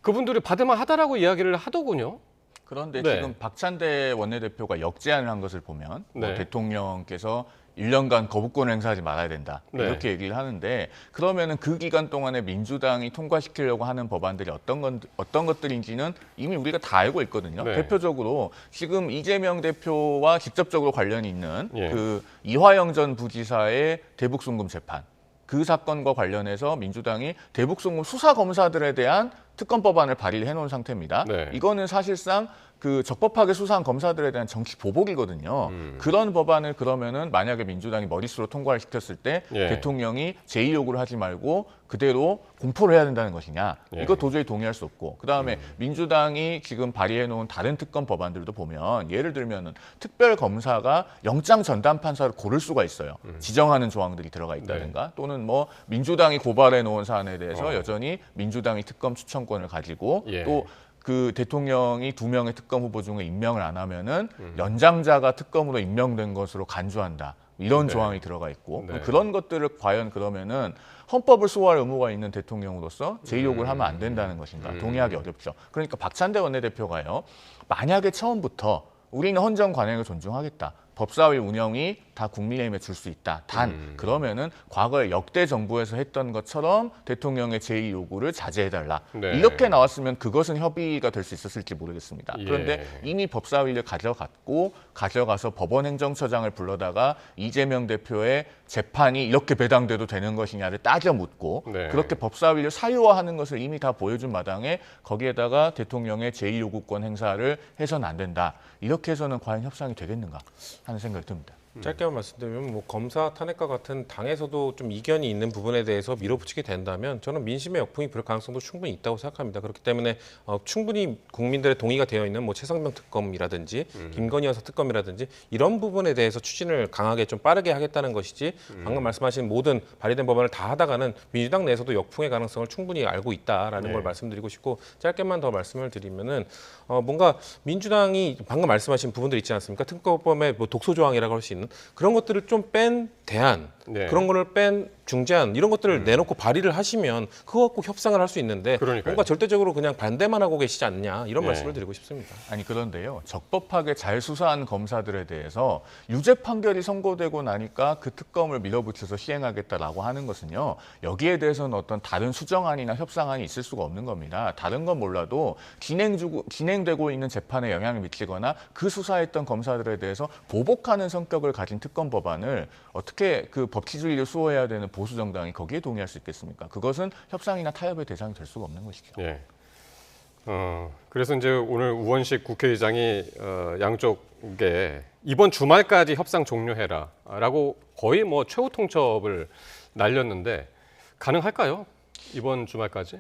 그분들이 받을만 하다라고 이야기를 하더군요. 그런데 지금 박찬대 원내대표가 역제안을 한 것을 보면 뭐 대통령께서 1년간 거부권을 행사하지 말아야 된다 이렇게 얘기를 하는데, 그러면은 그 기간 동안에 민주당이 통과시키려고 하는 법안들이 어떤 것들인지는 이미 우리가 다 알고 있거든요. 대표적으로 지금 이재명 대표와 직접적으로 관련이 있는 그 이화영 전 부지사의 대북송금 재판, 그 사건과 관련해서 민주당이 대북송금 수사 검사들에 대한 특검 법안을 발의해 놓은 상태입니다. 이거는 사실상 그 적법하게 수사한 검사들에 대한 정치 보복이거든요. 그런 법안을 그러면은 만약에 민주당이 머릿수로 통과를 시켰을 때 대통령이 제의 요구를 하지 말고 그대로 공포를 해야 된다는 것이냐. 이거 도저히 동의할 수 없고, 그다음에 민주당이 지금 발의해 놓은 다른 특검 법안들도 보면 예를 들면은 특별검사가 영장 전담 판사를 고를 수가 있어요. 지정하는 조항들이 들어가 있다든가 또는 뭐 민주당이 고발해 놓은 사안에 대해서 여전히 민주당이 특검 추천권을 가지고 또 그 대통령이 2명의 특검 후보 중에 임명을 안 하면은 연장자가 특검으로 임명된 것으로 간주한다. 이런 조항이 들어가 있고 그런 것들을 과연 그러면은 헌법을 수호할 의무가 있는 대통령으로서 제의 요구를 하면 안 된다는 것인가. 동의하기 어렵죠. 그러니까 박찬대 원내대표가요. 만약에 처음부터 우리는 헌정 관행을 존중하겠다. 법사위 운영이 다 국민의힘에 줄 수 있다. 단 그러면은 과거에 역대 정부에서 했던 것처럼 대통령의 제의 요구를 자제해달라. 네. 이렇게 나왔으면 그것은 협의가 될 수 있었을지 모르겠습니다. 예. 그런데 이미 법사위를 가져가서 법원행정처장을 불러다가 이재명 대표의 재판이 이렇게 배당돼도 되는 것이냐를 따져 묻고 네. 그렇게 법사위를 사유화하는 것을 이미 다 보여준 마당에 거기에다가 대통령의 제2요구권 행사를 해서는 안 된다. 이렇게 해서는 과연 협상이 되겠는가 하는 생각이 듭니다. 짧게만 말씀드리면 뭐 검사 탄핵과 같은 당에서도 좀 이견이 있는 부분에 대해서 밀어붙이게 된다면 저는 민심의 역풍이 불 가능성도 충분히 있다고 생각합니다. 그렇기 때문에 충분히 국민들의 동의가 되어 있는 뭐 최상병 특검이라든지 김건희 여사 특검이라든지 이런 부분에 대해서 추진을 강하게 좀 빠르게 하겠다는 것이지 방금 말씀하신 모든 발의된 법안을 다 하다가는 민주당 내에서도 역풍의 가능성을 충분히 알고 있다라는 걸 말씀드리고 싶고 짧게만 더 말씀을 드리면은 뭔가 민주당이 방금 말씀하신 부분들 있지 않습니까? 특검법의 뭐 독소 조항이라고 할 수 있는 그런 것들을 좀 뺀 대안, 그런 거를 뺀 중재안 이런 것들을 내놓고 발의를 하시면 그거 갖고 협상을 할 수 있는데 뭔가 절대적으로 그냥 반대만 하고 계시지 않냐 이런 말씀을 드리고 싶습니다. 아니 그런데요. 적법하게 잘 수사한 검사들에 대해서 유죄 판결이 선고되고 나니까 그 특검을 밀어붙여서 시행하겠다라고 하는 것은요. 여기에 대해서는 어떤 다른 수정안이나 협상안이 있을 수가 없는 겁니다. 다른 건 몰라도 진행되고 있는 재판에 영향을 미치거나 그 수사했던 검사들에 대해서 보복하는 성격을 가진 특검 법안을 어떻게 그 법치주의를 수호해야 되는 보수 정당이 거기에 동의할 수 있겠습니까? 그것은 협상이나 타협의 대상이 될 수가 없는 것이죠. 예. 그래서 이제 오늘 우원식 국회의장이 양쪽에 이번 주말까지 협상 종료해라라고 거의 뭐 최후 통첩을 날렸는데 가능할까요? 이번 주말까지?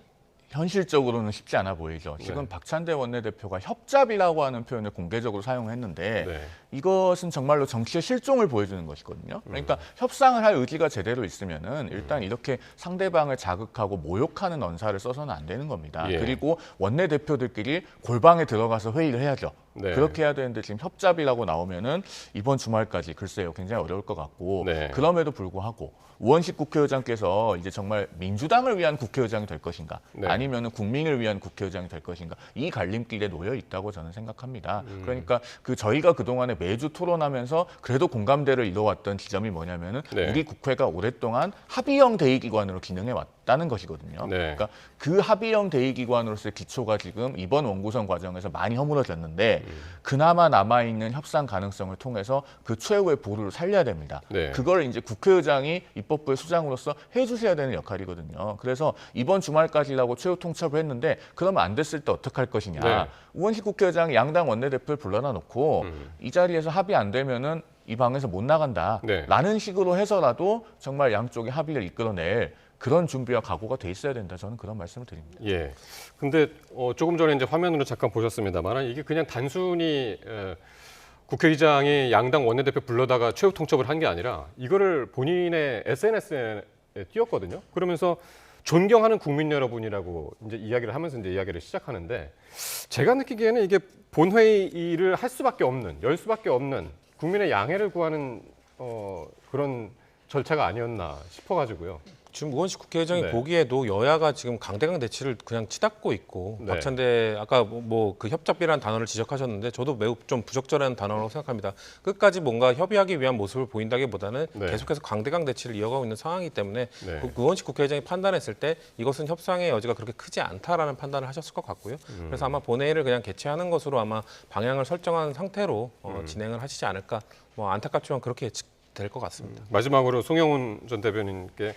현실적으로는 쉽지 않아 보이죠. 지금 박찬대 원내대표가 협잡이라고 하는 표현을 공개적으로 사용했는데 이것은 정말로 정치의 실종을 보여주는 것이거든요. 그러니까 협상을 할 의지가 제대로 있으면은 일단 이렇게 상대방을 자극하고 모욕하는 언사를 써서는 안 되는 겁니다. 그리고 원내대표들끼리 골방에 들어가서 회의를 해야죠. 그렇게 해야 되는데 지금 협잡이라고 나오면은 이번 주말까지 글쎄요 굉장히 어려울 것 같고 그럼에도 불구하고 우원식 국회의장께서 이제 정말 민주당을 위한 국회의장이 될 것인가 아니면은 국민을 위한 국회의장이 될 것인가 이 갈림길에 놓여 있다고 저는 생각합니다. 그러니까 저희가 그동안에 매주 토론하면서 그래도 공감대를 이뤄왔던 지점이 뭐냐면은 우리 국회가 오랫동안 합의형 대의기관으로 기능해 왔다는 것이거든요. 그러니까 그 합의형 대의기관으로서의 기초가 지금 이번 원구성 과정에서 많이 허물어졌는데 그나마 남아있는 협상 가능성을 통해서 그 최후의 보루를 살려야 됩니다. 그걸 이제 국회의장이 입법부의 수장으로서 해주셔야 되는 역할이거든요. 그래서 이번 주말까지라고 최후 통첩을 했는데 그러면 안 됐을 때 어떡할 것이냐. 우원식 국회의장이 양당 원내대표를 불러다 놓고 이 자리에서 합의 안 되면은 이 방에서 못 나간다. 라는 식으로 해서라도 정말 양쪽의 합의를 이끌어낼 그런 준비와 각오가 돼 있어야 된다. 저는 그런 말씀을 드립니다. 예. 근데 조금 전에 이제 화면으로 잠깐 보셨습니다만 이게 그냥 단순히 국회의장이 양당 원내대표 불러다가 최후 통첩을 한 게 아니라 이거를 본인의 SNS에 띄웠거든요. 그러면서 존경하는 국민 여러분이라고 이제 이야기를 하면서 이제 이야기를 시작하는데 제가 느끼기에는 이게 본회의를 할 수밖에 없는, 열 수밖에 없는 국민의 양해를 구하는 그런 절차가 아니었나 싶어가지고요. 지금 우원식 국회의장이 보기에도 여야가 지금 강대강 대치를 그냥 치닫고 있고 박찬대 아까 뭐 그 협잡이라는 단어를 지적하셨는데 저도 매우 좀 부적절한 단어라고 생각합니다. 끝까지 뭔가 협의하기 위한 모습을 보인다기보다는 계속해서 강대강 대치를 이어가고 있는 상황이기 때문에 우원식 국회의장이 판단했을 때 이것은 협상의 여지가 그렇게 크지 않다라는 판단을 하셨을 것 같고요. 그래서 아마 본회의를 그냥 개최하는 것으로 아마 방향을 설정한 상태로 진행을 하시지 않을까. 뭐 안타깝지만 그렇게 예측될 것 같습니다. 마지막으로 송영훈 전 대변인께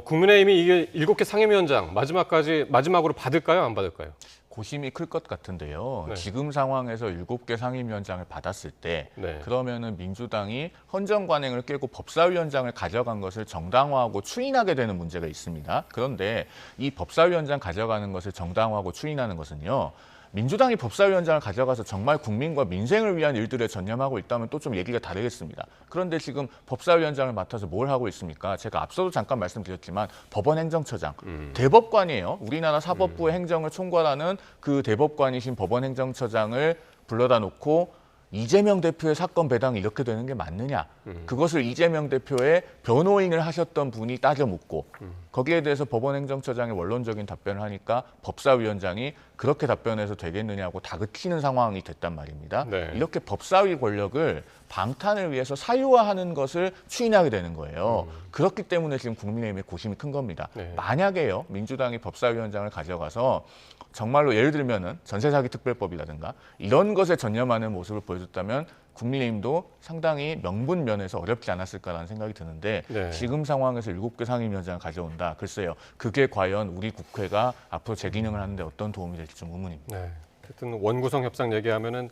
국민의힘이 이게 7개 상임위원장 마지막으로 받을까요? 안 받을까요? 고심이 클 것 같은데요. 지금 상황에서 7개 상임위원장을 받았을 때 그러면은 민주당이 헌정관행을 깨고 법사위원장을 가져간 것을 정당화하고 추인하게 되는 문제가 있습니다. 그런데 이 법사위원장 가져가는 것을 정당화하고 추인하는 것은요. 민주당이 법사위원장을 가져가서 정말 국민과 민생을 위한 일들에 전념하고 있다면 또 좀 얘기가 다르겠습니다. 그런데 지금 법사위원장을 맡아서 뭘 하고 있습니까? 제가 앞서도 잠깐 말씀드렸지만 법원행정처장, 대법관이에요. 우리나라 사법부의 행정을 총괄하는 그 대법관이신 법원행정처장을 불러다 놓고 이재명 대표의 사건 배당이 이렇게 되는 게 맞느냐. 그것을 이재명 대표의 변호인을 하셨던 분이 따져 묻고 거기에 대해서 법원행정처장이 원론적인 답변을 하니까 법사위원장이 그렇게 답변해서 되겠느냐고 다그치는 상황이 됐단 말입니다. 네. 이렇게 법사위 권력을 방탄을 위해서 사유화하는 것을 추인하게 되는 거예요. 그렇기 때문에 지금 국민의힘의 고심이 큰 겁니다. 네. 만약에요, 민주당이 법사위원장을 가져가서 정말로 예를 들면은 전세사기 특별법이라든가 이런 것에 전념하는 모습을 보여줬다면 국민의힘도 상당히 명분 면에서 어렵지 않았을까라는 생각이 드는데 네. 지금 상황에서 7개 상임위원장을 가져온다. 글쎄요. 그게 과연 우리 국회가 앞으로 제 기능을 하는데 어떤 도움이 될지 좀 의문입니다. 네. 하여튼 원구성 협상 얘기하면은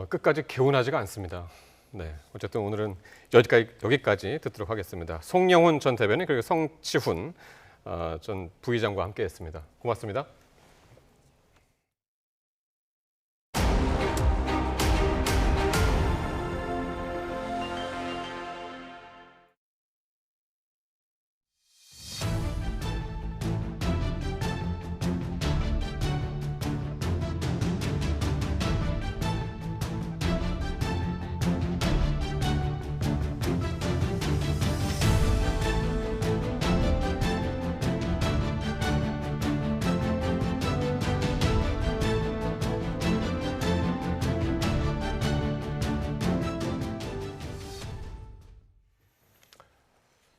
끝까지 개운하지가 않습니다. 네. 어쨌든 오늘은 여기까지 듣도록 하겠습니다. 송영훈 전 대변인 그리고 성치훈 전 부의장과 함께했습니다. 고맙습니다.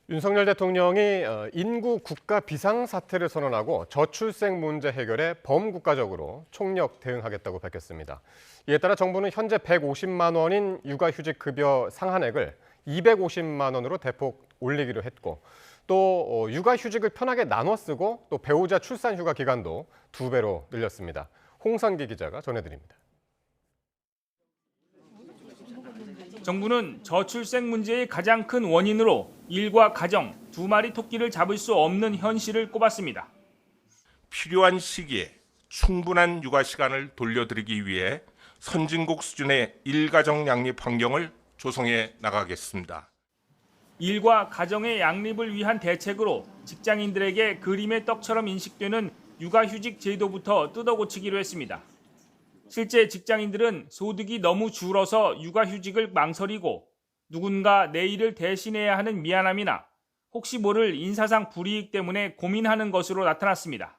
윤석열 대통령이 인구 국가 비상사태를 선언하고 저출생 문제 해결에 범국가적으로 총력 대응하겠다고 밝혔습니다. 이에 따라 정부는 현재 150만 원인 육아휴직 급여 상한액을 250만 원으로 대폭 올리기로 했고 또 육아휴직을 편하게 나눠 쓰고 또 배우자 출산휴가 기간도 2배로 늘렸습니다. 홍선기 기자가 전해드립니다. 정부는 저출생 문제의 가장 큰 원인으로 일과 가정, 두 마리 토끼를 잡을 수 없는 현실을 꼽았습니다. 필요한 시기에 충분한 육아 시간을 돌려드리기 위해 선진국 수준의 일가정 양립 환경을 조성해 나가겠습니다. 일과 가정의 양립을 위한 대책으로 직장인들에게 그림의 떡처럼 인식되는 육아휴직 제도부터 뜯어고치기로 했습니다. 실제 직장인들은 소득이 너무 줄어서 육아휴직을 망설이고 누군가 내 일을 대신해야 하는 미안함이나 혹시 모를 인사상 불이익 때문에 고민하는 것으로 나타났습니다.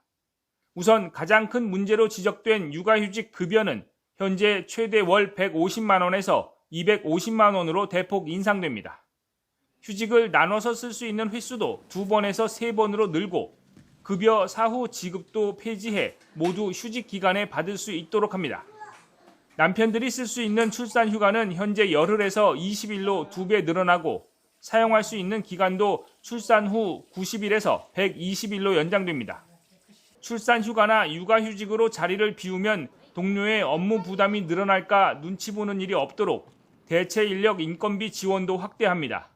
우선 가장 큰 문제로 지적된 육아휴직 급여는 현재 최대 월 150만 원에서 250만 원으로 대폭 인상됩니다. 휴직을 나눠서 쓸 수 있는 횟수도 2번에서 3번으로 늘고 급여 사후 지급도 폐지해 모두 휴직 기간에 받을 수 있도록 합니다. 남편들이 쓸 수 있는 출산 휴가는 현재 열흘에서 20일로 2배 늘어나고 사용할 수 있는 기간도 출산 후 90일에서 120일로 연장됩니다. 출산 휴가나 육아 휴직으로 자리를 비우면 동료의 업무 부담이 늘어날까 눈치 보는 일이 없도록 대체 인력 인건비 지원도 확대합니다.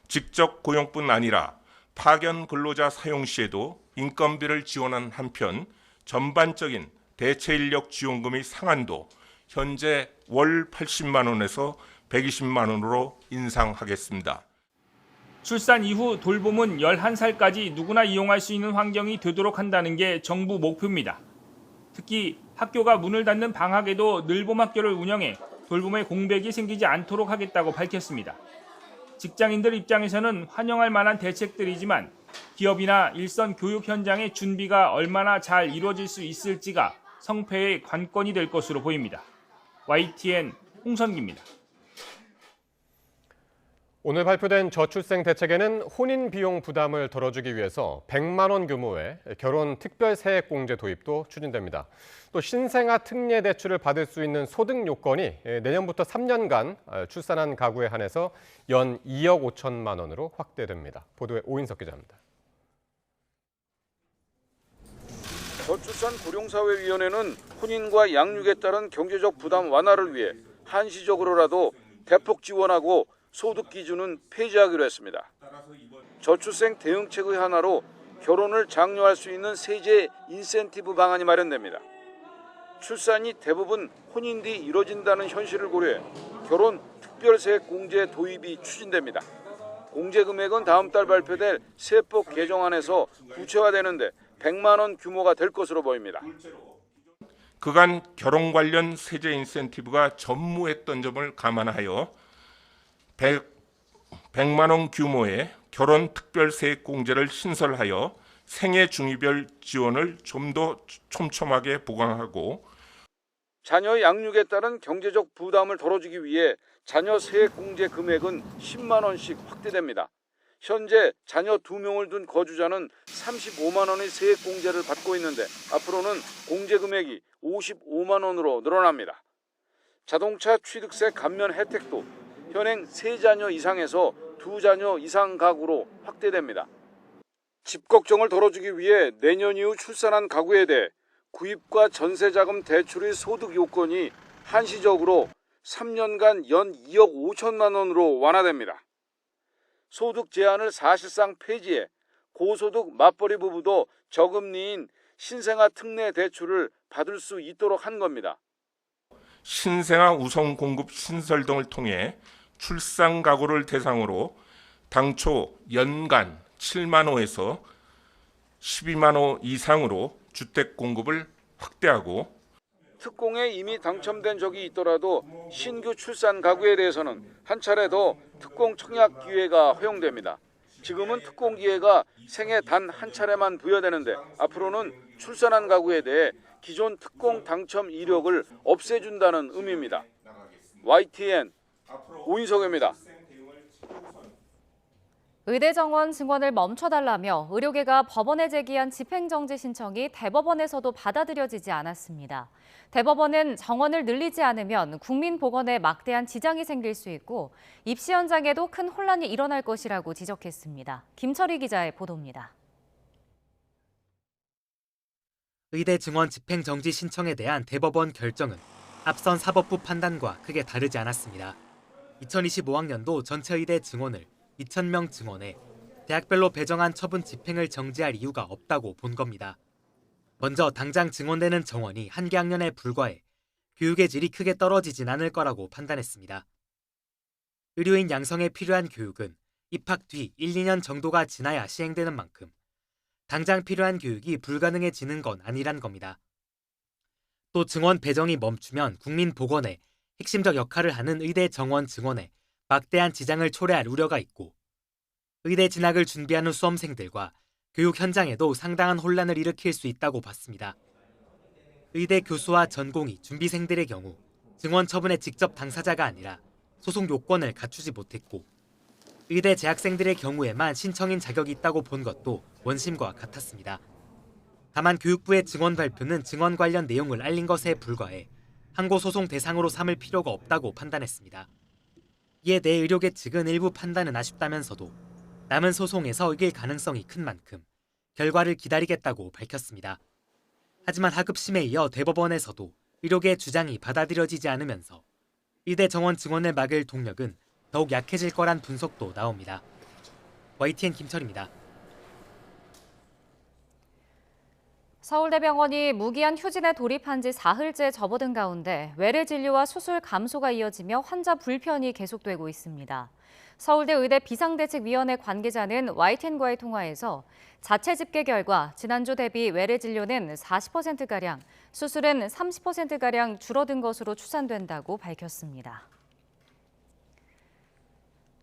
직접 고용뿐 아니라 파견 근로자 사용 시에도 인건비를 지원한 한편 전반적인 대체 인력 지원금의 상한도 현재 월 80만 원에서 120만 원으로 인상하겠습니다. 출산 이후 돌봄은 11살까지 누구나 이용할 수 있는 환경이 되도록 한다는 게 정부 목표입니다. 특히 학교가 문을 닫는 방학에도 늘봄학교를 운영해 돌봄의 공백이 생기지 않도록 하겠다고 밝혔습니다. 직장인들 입장에서는 환영할 만한 대책들이지만 기업이나 일선 교육 현장의 준비가 얼마나 잘 이루어질 수 있을지가 성패의 관건이 될 것으로 보입니다. YTN 홍선기입니다. 오늘 발표된 저출생 대책에는 혼인 비용 부담을 덜어주기 위해서 100만 원 규모의 결혼 특별 세액 공제 도입도 추진됩니다. 또 신생아 특례 대출을 받을 수 있는 소득 요건이 내년부터 3년간 출산한 가구에 한해서 연 2억 5천만 원으로 확대됩니다. 보도에 오인석 기자입니다. 저출산고령사회위원회는 혼인과 양육에 따른 경제적 부담 완화를 위해 한시적으로라도 대폭 지원하고 소득 기준은 폐지하기로 했습니다. 저출생 대응책의 하나로 결혼을 장려할 수 있는 세제 인센티브 방안이 마련됩니다. 출산이 대부분 혼인 뒤 이뤄진다는 현실을 고려해 결혼 특별세액 공제 도입이 추진됩니다. 공제 금액은 다음 달 발표될 세법 개정안에서 구체화되는데 100만 원 규모가 될 것으로 보입니다. 그간 결혼 관련 세제 인센티브가 전무했던 점을 감안하여 100만 원 규모의 결혼 특별세액공제를 신설하여 생애 중위별 지원을 좀 더 촘촘하게 보강하고 자녀 양육에 따른 경제적 부담을 덜어주기 위해 자녀 세액공제 금액은 10만 원씩 확대됩니다. 현재 자녀 2명을 둔 거주자는 35만 원의 세액공제를 받고 있는데 앞으로는 공제 금액이 55만 원으로 늘어납니다. 자동차 취득세 감면 혜택도 현행 3자녀 이상에서 2자녀 이상 가구로 확대됩니다. 집 걱정을 덜어주기 위해 내년 이후 출산한 가구에 대해 구입과 전세자금 대출의 소득 요건이 한시적으로 3년간 연 2억 5천만 원으로 완화됩니다. 소득 제한을 사실상 폐지해 고소득 맞벌이 부부도 저금리인 신생아 특례 대출을 받을 수 있도록 한 겁니다. 신생아 우선 공급 신설 등을 통해 출산 가구를 대상으로 당초 연간 7만 호에서 12만 호 이상으로 주택 공급을 확대하고 특공에 이미 당첨된 적이 있더라도 신규 출산 가구에 대해서는 한 차례 더 특공 청약 기회가 허용됩니다. 지금은 특공 기회가 생애 단 한 차례만 부여되는데 앞으로는 출산한 가구에 대해 기존 특공 당첨 이력을 없애준다는 의미입니다. YTN 오인석입니다. 의대 정원 증원을 멈춰달라며 의료계가 법원에 제기한 집행정지 신청이 대법원에서도 받아들여지지 않았습니다. 대법원은 정원을 늘리지 않으면 국민보건에 막대한 지장이 생길 수 있고 입시 현장에도 큰 혼란이 일어날 것이라고 지적했습니다. 김철희 기자의 보도입니다. 의대 증원 집행정지 신청에 대한 대법원 결정은 앞선 사법부 판단과 크게 다르지 않았습니다. 2025학년도 전체 의대 증원을 2,000명 증원해 대학별로 배정한 처분 집행을 정지할 이유가 없다고 본 겁니다. 먼저 당장 증원되는 정원이 한 개 학년에 불과해 교육의 질이 크게 떨어지진 않을 거라고 판단했습니다. 의료인 양성에 필요한 교육은 입학 뒤 1, 2년 정도가 지나야 시행되는 만큼 당장 필요한 교육이 불가능해지는 건 아니란 겁니다. 또 증원 배정이 멈추면 국민보건에 핵심적 역할을 하는 의대 정원 증원에 막대한 지장을 초래할 우려가 있고 의대 진학을 준비하는 수험생들과 교육 현장에도 상당한 혼란을 일으킬 수 있다고 봤습니다. 의대 교수와 전공의, 준비생들의 경우 증원 처분의 직접 당사자가 아니라 소송 요건을 갖추지 못했고 의대 재학생들의 경우에만 신청인 자격이 있다고 본 것도 원심과 같았습니다. 다만 교육부의 증원 발표는 증원 관련 내용을 알린 것에 불과해 항고 소송 대상으로 삼을 필요가 없다고 판단했습니다. 이에 대해 의료계 측은 일부 판단은 아쉽다면서도 남은 소송에서 이길 가능성이 큰 만큼 결과를 기다리겠다고 밝혔습니다. 하지만 하급심에 이어 대법원에서도 의료계의 주장이 받아들여지지 않으면서 의대 정원 증원을 막을 동력은 더욱 약해질 거란 분석도 나옵니다. YTN 김철입니다. 서울대병원이 무기한 휴진에 돌입한 지 사흘째 접어든 가운데 외래 진료와 수술 감소가 이어지며 환자 불편이 계속되고 있습니다. 서울대 의대 비상대책위원회 관계자는 YTN과의 통화에서 자체 집계 결과 지난주 대비 외래 진료는 40%가량, 수술은 30%가량 줄어든 것으로 추산된다고 밝혔습니다.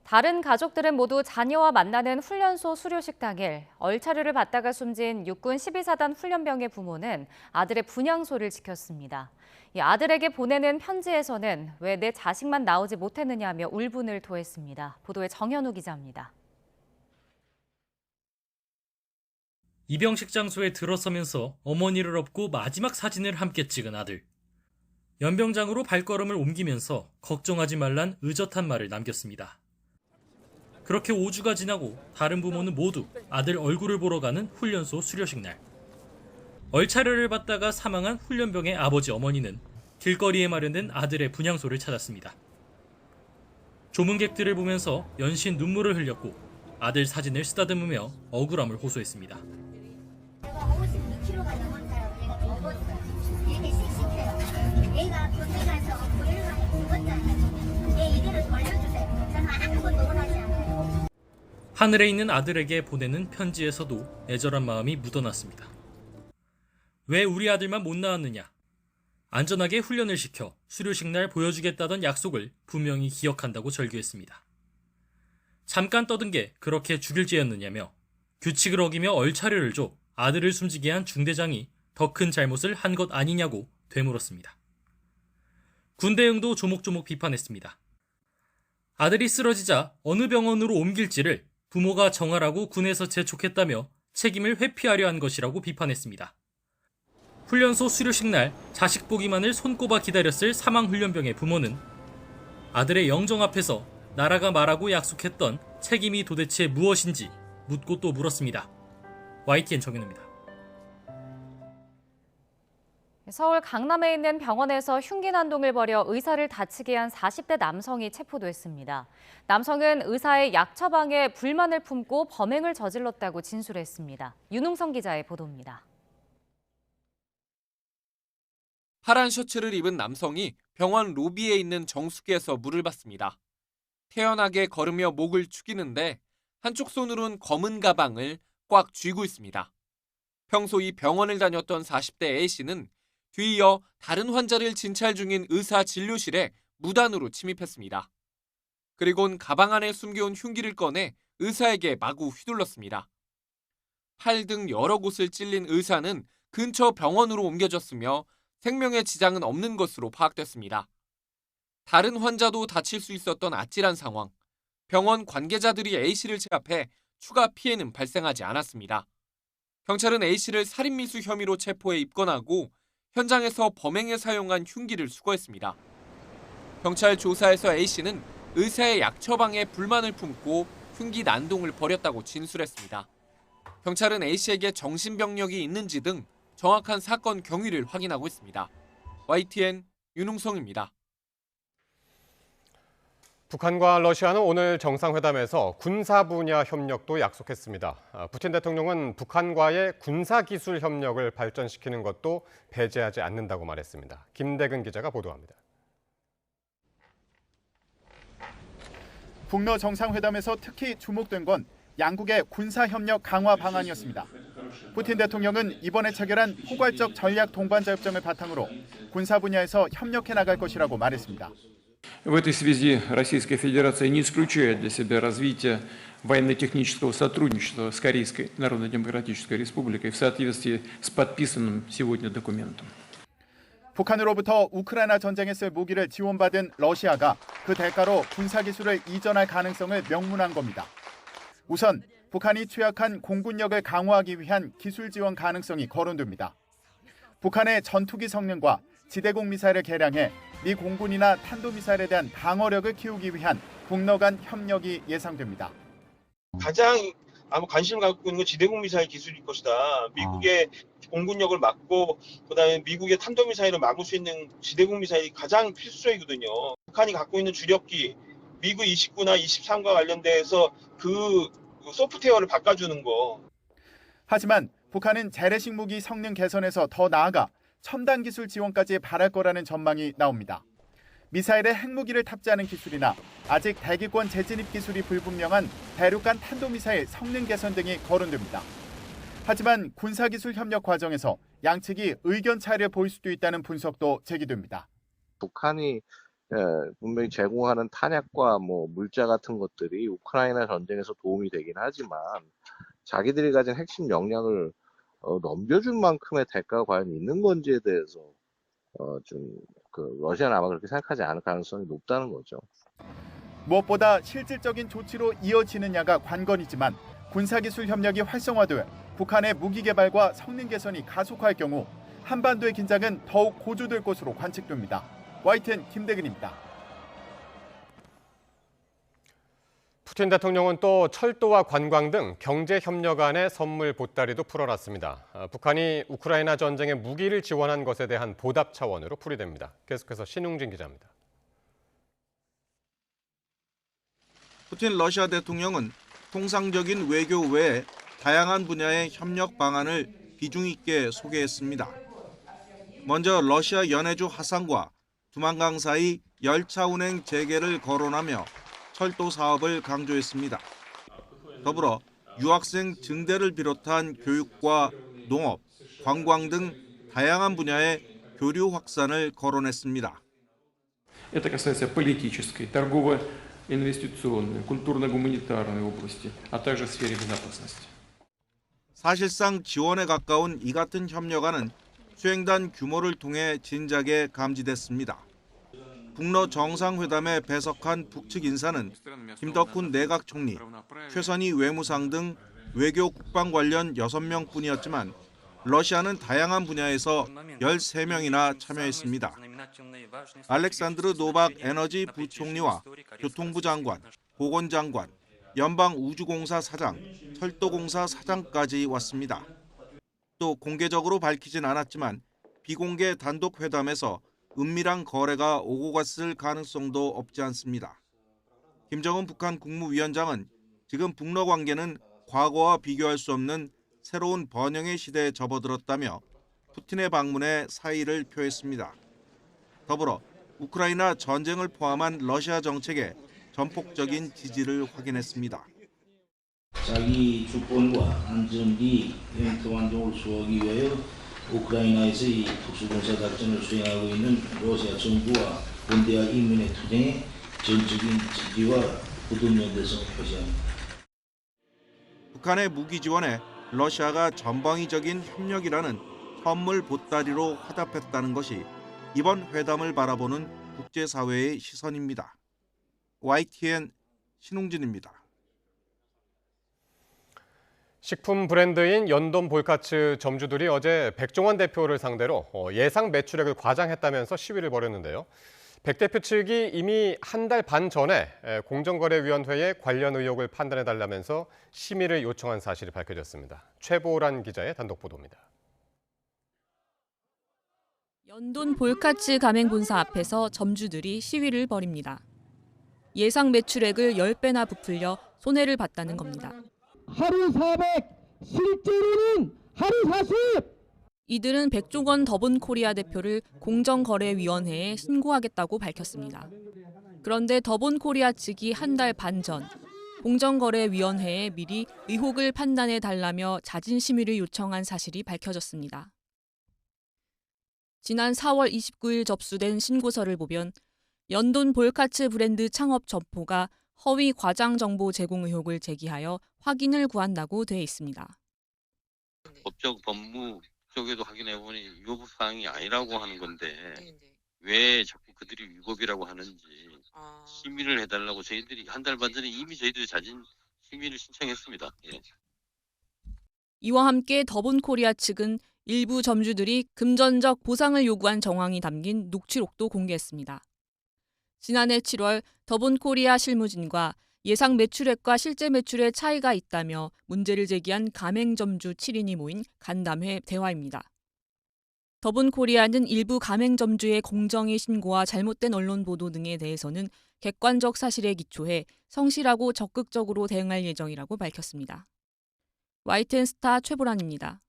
다른 가족들은 모두 자녀와 만나는 훈련소 수료식 당일 얼차려를 받다가 숨진 육군 12사단 훈련병의 부모는 아들의 분향소를 지켰습니다. 이 아들에게 보내는 편지에서는 왜 내 자식만 나오지 못했느냐며 울분을 토했습니다. 보도에 정현우 기자입니다. 입영식 장소에 들어서면서 어머니를 업고 마지막 사진을 함께 찍은 아들. 연병장으로 발걸음을 옮기면서 걱정하지 말란 의젓한 말을 남겼습니다. 그렇게 5주가 지나고 다른 부모는 모두 아들 얼굴을 보러 가는 훈련소 수료식 날. 얼차려를 받다가 사망한 훈련병의 아버지 어머니는 길거리에 마련된 아들의 분향소를 찾았습니다. 조문객들을 보면서 연신 눈물을 흘렸고 아들 사진을 쓰다듬으며 억울함을 호소했습니다. 제가 52kg가 넘었어요. 제가 먹었어요. 되게 씩씩해요. 얘가 군대 가서 불을 많이 죽었잖아요. 얘 이대로 돌려주세요. 저는 아무것도 원하지 않아요. 하늘에 있는 아들에게 보내는 편지에서도 애절한 마음이 묻어났습니다. 왜 우리 아들만 못 나왔느냐? 안전하게 훈련을 시켜 수료식 날 보여주겠다던 약속을 분명히 기억한다고 절규했습니다. 잠깐 떠든 게 그렇게 죽일 죄였느냐며 규칙을 어기며 얼차려를 줘 아들을 숨지게 한 중대장이 더 큰 잘못을 한 것 아니냐고 되물었습니다. 군 대응도 조목조목 비판했습니다. 아들이 쓰러지자 어느 병원으로 옮길지를 부모가 정하라고 군에서 재촉했다며 책임을 회피하려 한 것이라고 비판했습니다. 훈련소 수료식 날 자식 보기만을 손꼽아 기다렸을 사망훈련병의 부모는 아들의 영정 앞에서 나라가 말하고 약속했던 책임이 도대체 무엇인지 묻고 또 물었습니다. YTN 정현우입니다. 서울 강남에 있는 병원에서 흉기 난동을 벌여 의사를 다치게 한 40대 남성이 체포됐습니다. 남성은 의사의 약 처방에 불만을 품고 범행을 저질렀다고 진술했습니다. 윤웅성 기자의 보도입니다. 파란 셔츠를 입은 남성이 병원 로비에 있는 정수기에서 물을 받습니다. 태연하게 걸으며 목을 축이는데 한쪽 손으론 검은 가방을 꽉 쥐고 있습니다. 평소 이 병원을 다녔던 40대 A씨는 뒤이어 다른 환자를 진찰 중인 의사 진료실에 무단으로 침입했습니다. 그리곤 가방 안에 숨겨온 흉기를 꺼내 의사에게 마구 휘둘렀습니다. 팔 등 여러 곳을 찔린 의사는 근처 병원으로 옮겨졌으며 생명에 지장은 없는 것으로 파악됐습니다. 다른 환자도 다칠 수 있었던 아찔한 상황. 병원 관계자들이 A씨를 제압해 추가 피해는 발생하지 않았습니다. 경찰은 A씨를 살인미수 혐의로 체포해 입건하고 현장에서 범행에 사용한 흉기를 수거했습니다. 경찰 조사에서 A씨는 의사의 약 처방에 불만을 품고 흉기 난동을 벌였다고 진술했습니다. 경찰은 A씨에게 정신병력이 있는지 등 정확한 사건 경위를 확인하고 있습니다. YTN 윤웅성입니다. 북한과 러시아는 오늘 정상회담에서 군사 분야 협력도 약속했습니다. 푸틴 대통령은 북한과의 군사기술 협력을 발전시키는 것도 배제하지 않는다고 말했습니다. 김대근 기자가 보도합니다. 북러 정상회담에서 특히 주목된 건 양국의 군사협력 강화 방안이었습니다. 푸틴 대통령은 이번에 체결한 포괄적 전략 동반자 협정을 바탕으로 군사 분야에서 협력해 나갈 것이라고 말했습니다. В этой связи Российская Федерация не исключает для себя развитие военно-технического сотрудничества с Корейской Народно-Демократической Республикой в соответствии с подписанным сегодня документом. 북한으로부터 우크라이나 전쟁에 쓸 무기를 지원받은 러시아가 그 대가로 군사기술을 이전할 가능성을 명문한 겁니다. 우선 북한이 취약한 공군력을 강화하기 위한 기술 지원 가능성이 거론됩니다. 북한의 전투기 성능과 지대공 미사일을 개량해 미 공군이나 탄도미사일에 대한 방어력을 키우기 위한 북러 간 협력이 예상됩니다. 가장 아마 관심을 갖고 있는 건 지대공 미사일 기술일 것이다. 미국의 공군력을 막고 그다음에 미국의 탄도미사일을 막을 수 있는 지대공 미사일이 가장 필수적이거든요. 북한이 갖고 있는 주력기 미그 29나 23과 관련돼서 그 소프트웨어를 바꿔주는 거. 하지만 북한은 재래식 무기 성능 개선에서 더 나아가 첨단 기술 지원까지 바랄 거라는 전망이 나옵니다. 미사일에 핵무기를 탑재하는 기술이나 아직 대기권 재진입 기술이 불분명한 대륙간 탄도미사일 성능 개선 등이 거론됩니다. 하지만 군사기술 협력 과정에서 양측이 의견 차이를 보일 수도 있다는 분석도 제기됩니다. 북한이 분명히 제공하는 탄약과 물자 같은 것들이 우크라이나 전쟁에서 도움이 되긴 하지만 자기들이 가진 핵심 역량을 넘겨줄 만큼의 대가가 과연 있는 건지에 대해서 러시아는 아마 그렇게 생각하지 않을 가능성이 높다는 거죠. 무엇보다 실질적인 조치로 이어지느냐가 관건이지만 군사기술 협력이 활성화돼 북한의 무기 개발과 성능 개선이 가속화할 경우 한반도의 긴장은 더욱 고조될 것으로 관측됩니다. YTN 김대근입니다. 푸틴 대통령은 또 철도와 관광 등 경제 협력 안에 선물 보따리도 풀어놨습니다. 북한이 우크라이나 전쟁에 무기를 지원한 것에 대한 보답 차원으로 풀이됩니다. 계속해서 신웅진 기자입니다. 푸틴 러시아 대통령은 통상적인 외교 외에 다양한 분야의 협력 방안을 비중 있게 소개했습니다. 먼저 러시아 연해주 하산과 두만강 사이 열차 운행 재개를 거론하며 철도 사업을 강조했습니다. 더불어 유학생 증대를 비롯한 교육과 농업, 관광 등 다양한 분야의 교류 확산을 거론했습니다. Это касается политической, торгово-инвестиционной, культурно-гуманитарной области, а также в сфере безопасности. 사실상 지원에 가까운 이 같은 협력안은 수행단 규모를 통해 진작에 감지됐습니다. 북러 정상회담에 배석한 북측 인사는 김덕훈 내각 총리, 최선희 외무상 등 외교 국방 관련 6명뿐이었지만 러시아는 다양한 분야에서 13명이나 참여했습니다. 알렉산드르 노박 에너지 부총리와 교통부 장관, 보건장관, 연방우주공사 사장, 철도공사 사장까지 왔습니다. 또 공개적으로 밝히진 않았지만 비공개 단독 회담에서 은밀한 거래가 오고 갔을 가능성도 없지 않습니다. 김정은 북한 국무위원장은 지금 북러 관계는 과거와 비교할 수 없는 새로운 번영의 시대에 접어들었다며 푸틴의 방문에 사의를 표했습니다. 더불어 우크라이나 전쟁을 포함한 러시아 정책에 전폭적인 지지를 확인했습니다. 자기 주권과 안전이 평등한동을 수호하기 위하여 우크라이나에서 이 특수군사 작전을 수행하고 있는 러시아 정부와 군대와 인민의 투쟁에 전적인 지지와 굳은 연대성을 표시합니다. 북한의 무기 지원에 러시아가 전방위적인 협력이라는 선물 보따리로 화답했다는 것이 이번 회담을 바라보는 국제사회의 시선입니다. YTN 신웅진입니다. 식품 브랜드인 연돈 볼카츠 점주들이 어제 백종원 대표를 상대로 예상 매출액을 과장했다면서 시위를 벌였는데요. 백 대표 측이 이미 한 달 반 전에 공정거래위원회에 관련 의혹을 판단해달라면서 심의를 요청한 사실이 밝혀졌습니다. 최보란 기자의 단독 보도입니다. 연돈 볼카츠 가맹본사 앞에서 점주들이 시위를 벌입니다. 예상 매출액을 10배나 부풀려 손해를 봤다는 겁니다. 하루 400, 실제로는 하루 40! 이들은 백종원 더본코리아 대표를 공정거래위원회에 신고하겠다고 밝혔습니다. 그런데 더본코리아 측이 한 달 반 전 공정거래위원회에 미리 의혹을 판단해 달라며 자진 심의를 요청한 사실이 밝혀졌습니다. 지난 4월 29일 접수된 신고서를 보면 연돈 볼카츠 브랜드 창업 점포가 허위 과장 정보 제공 의혹을 제기하여 확인을 구한다고 돼 있습니다. 법적 법무 쪽에도 확인해보니 위법 사항이 아니라고 하는 건데 왜 자꾸 그들이 위법이라고 하는지 심의를 해달라고 저희들이 한 달 반 전에 이미 저희들이 자진 심의를 신청했습니다. 예. 이와 함께 더본코리아 측은 일부 점주들이 금전적 보상을 요구한 정황이 담긴 녹취록도 공개했습니다. 지난해 7월 더본코리아 실무진과 예상 매출액과 실제 매출의 차이가 있다며 문제를 제기한 가맹점주 7인이 모인 간담회 대화입니다. 더본코리아는 일부 가맹점주의 공정위 신고와 잘못된 언론 보도 등에 대해서는 객관적 사실에 기초해 성실하고 적극적으로 대응할 예정이라고 밝혔습니다. YTN 스타 최보란입니다.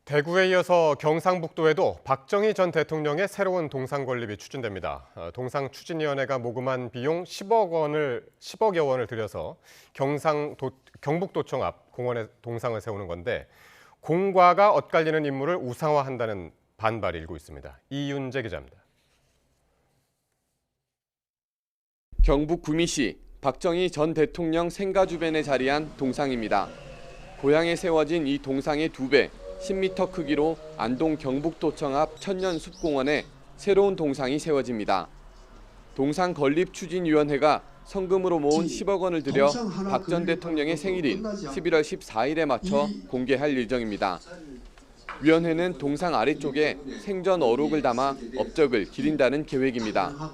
대구에 이어서 경상북도에도 박정희 전 대통령의 새로운 동상 건립이 추진됩니다. 동상추진위원회가 모금한 비용 10억여 원을 들여서 경북도청 앞 공원에 동상을 세우는 건데 공과가 엇갈리는 인물을 우상화한다는 반발이 일고 있습니다. 이윤재 기자입니다. 경북 구미시 박정희 전 대통령 생가 주변에 자리한 동상입니다. 고향에 세워진 이 동상의 2배, 10m 크기로 안동 경북도청 앞 천년숲공원에 새로운 동상이 세워집니다. 동상건립추진위원회가 성금으로 모은 10억 원을 들여 박 전 대통령의 생일인 11월 14일에 맞춰 공개할 예정입니다. 위원회는 동상 아래쪽에 생전 어록을 담아 업적을 기린다는 계획입니다.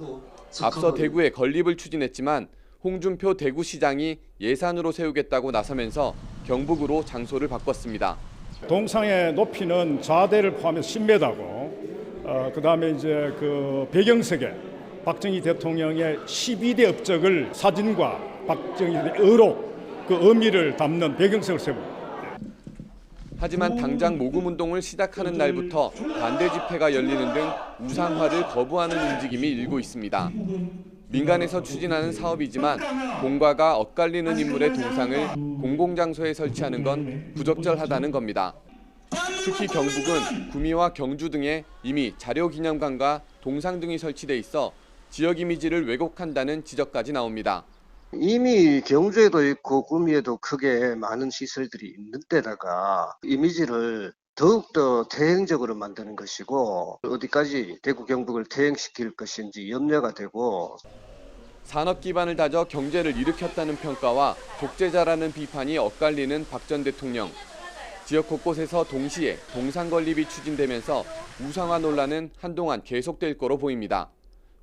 앞서 대구에 건립을 추진했지만 홍준표 대구시장이 예산으로 세우겠다고 나서면서 경북으로 장소를 바꿨습니다. 동상의 높이는 좌대를 포함해서 10m고, 그다음에 이제 그 배경석에 박정희 대통령의 12대 업적을 사진과 박정희의 의록, 그 의미를 담는 배경석을 세우고. 하지만 당장 모금운동을 시작하는 날부터 반대 집회가 열리는 등 우상화를 거부하는 움직임이 일고 있습니다. 민간에서 추진하는 사업이지만 공과가 엇갈리는 인물의 동상을 공공장소에 설치하는 건 부적절하다는 겁니다. 특히 경북은 구미와 경주 등에 이미 자료기념관과 동상 등이 설치돼 있어 지역 이미지를 왜곡한다는 지적까지 나옵니다. 이미 경주에도 있고 구미에도 크게 많은 시설들이 있는 데다가 이미지를 더욱더 퇴행적으로 만드는 것이고 어디까지 대구 경북을 퇴행시킬 것인지 염려가 되고 산업 기반을 다져 경제를 일으켰다는 평가와 독재자라는 비판이 엇갈리는 박 전 대통령. 지역 곳곳에서 동시에 동상 건립이 추진되면서 우상화 논란은 한동안 계속될 거로 보입니다.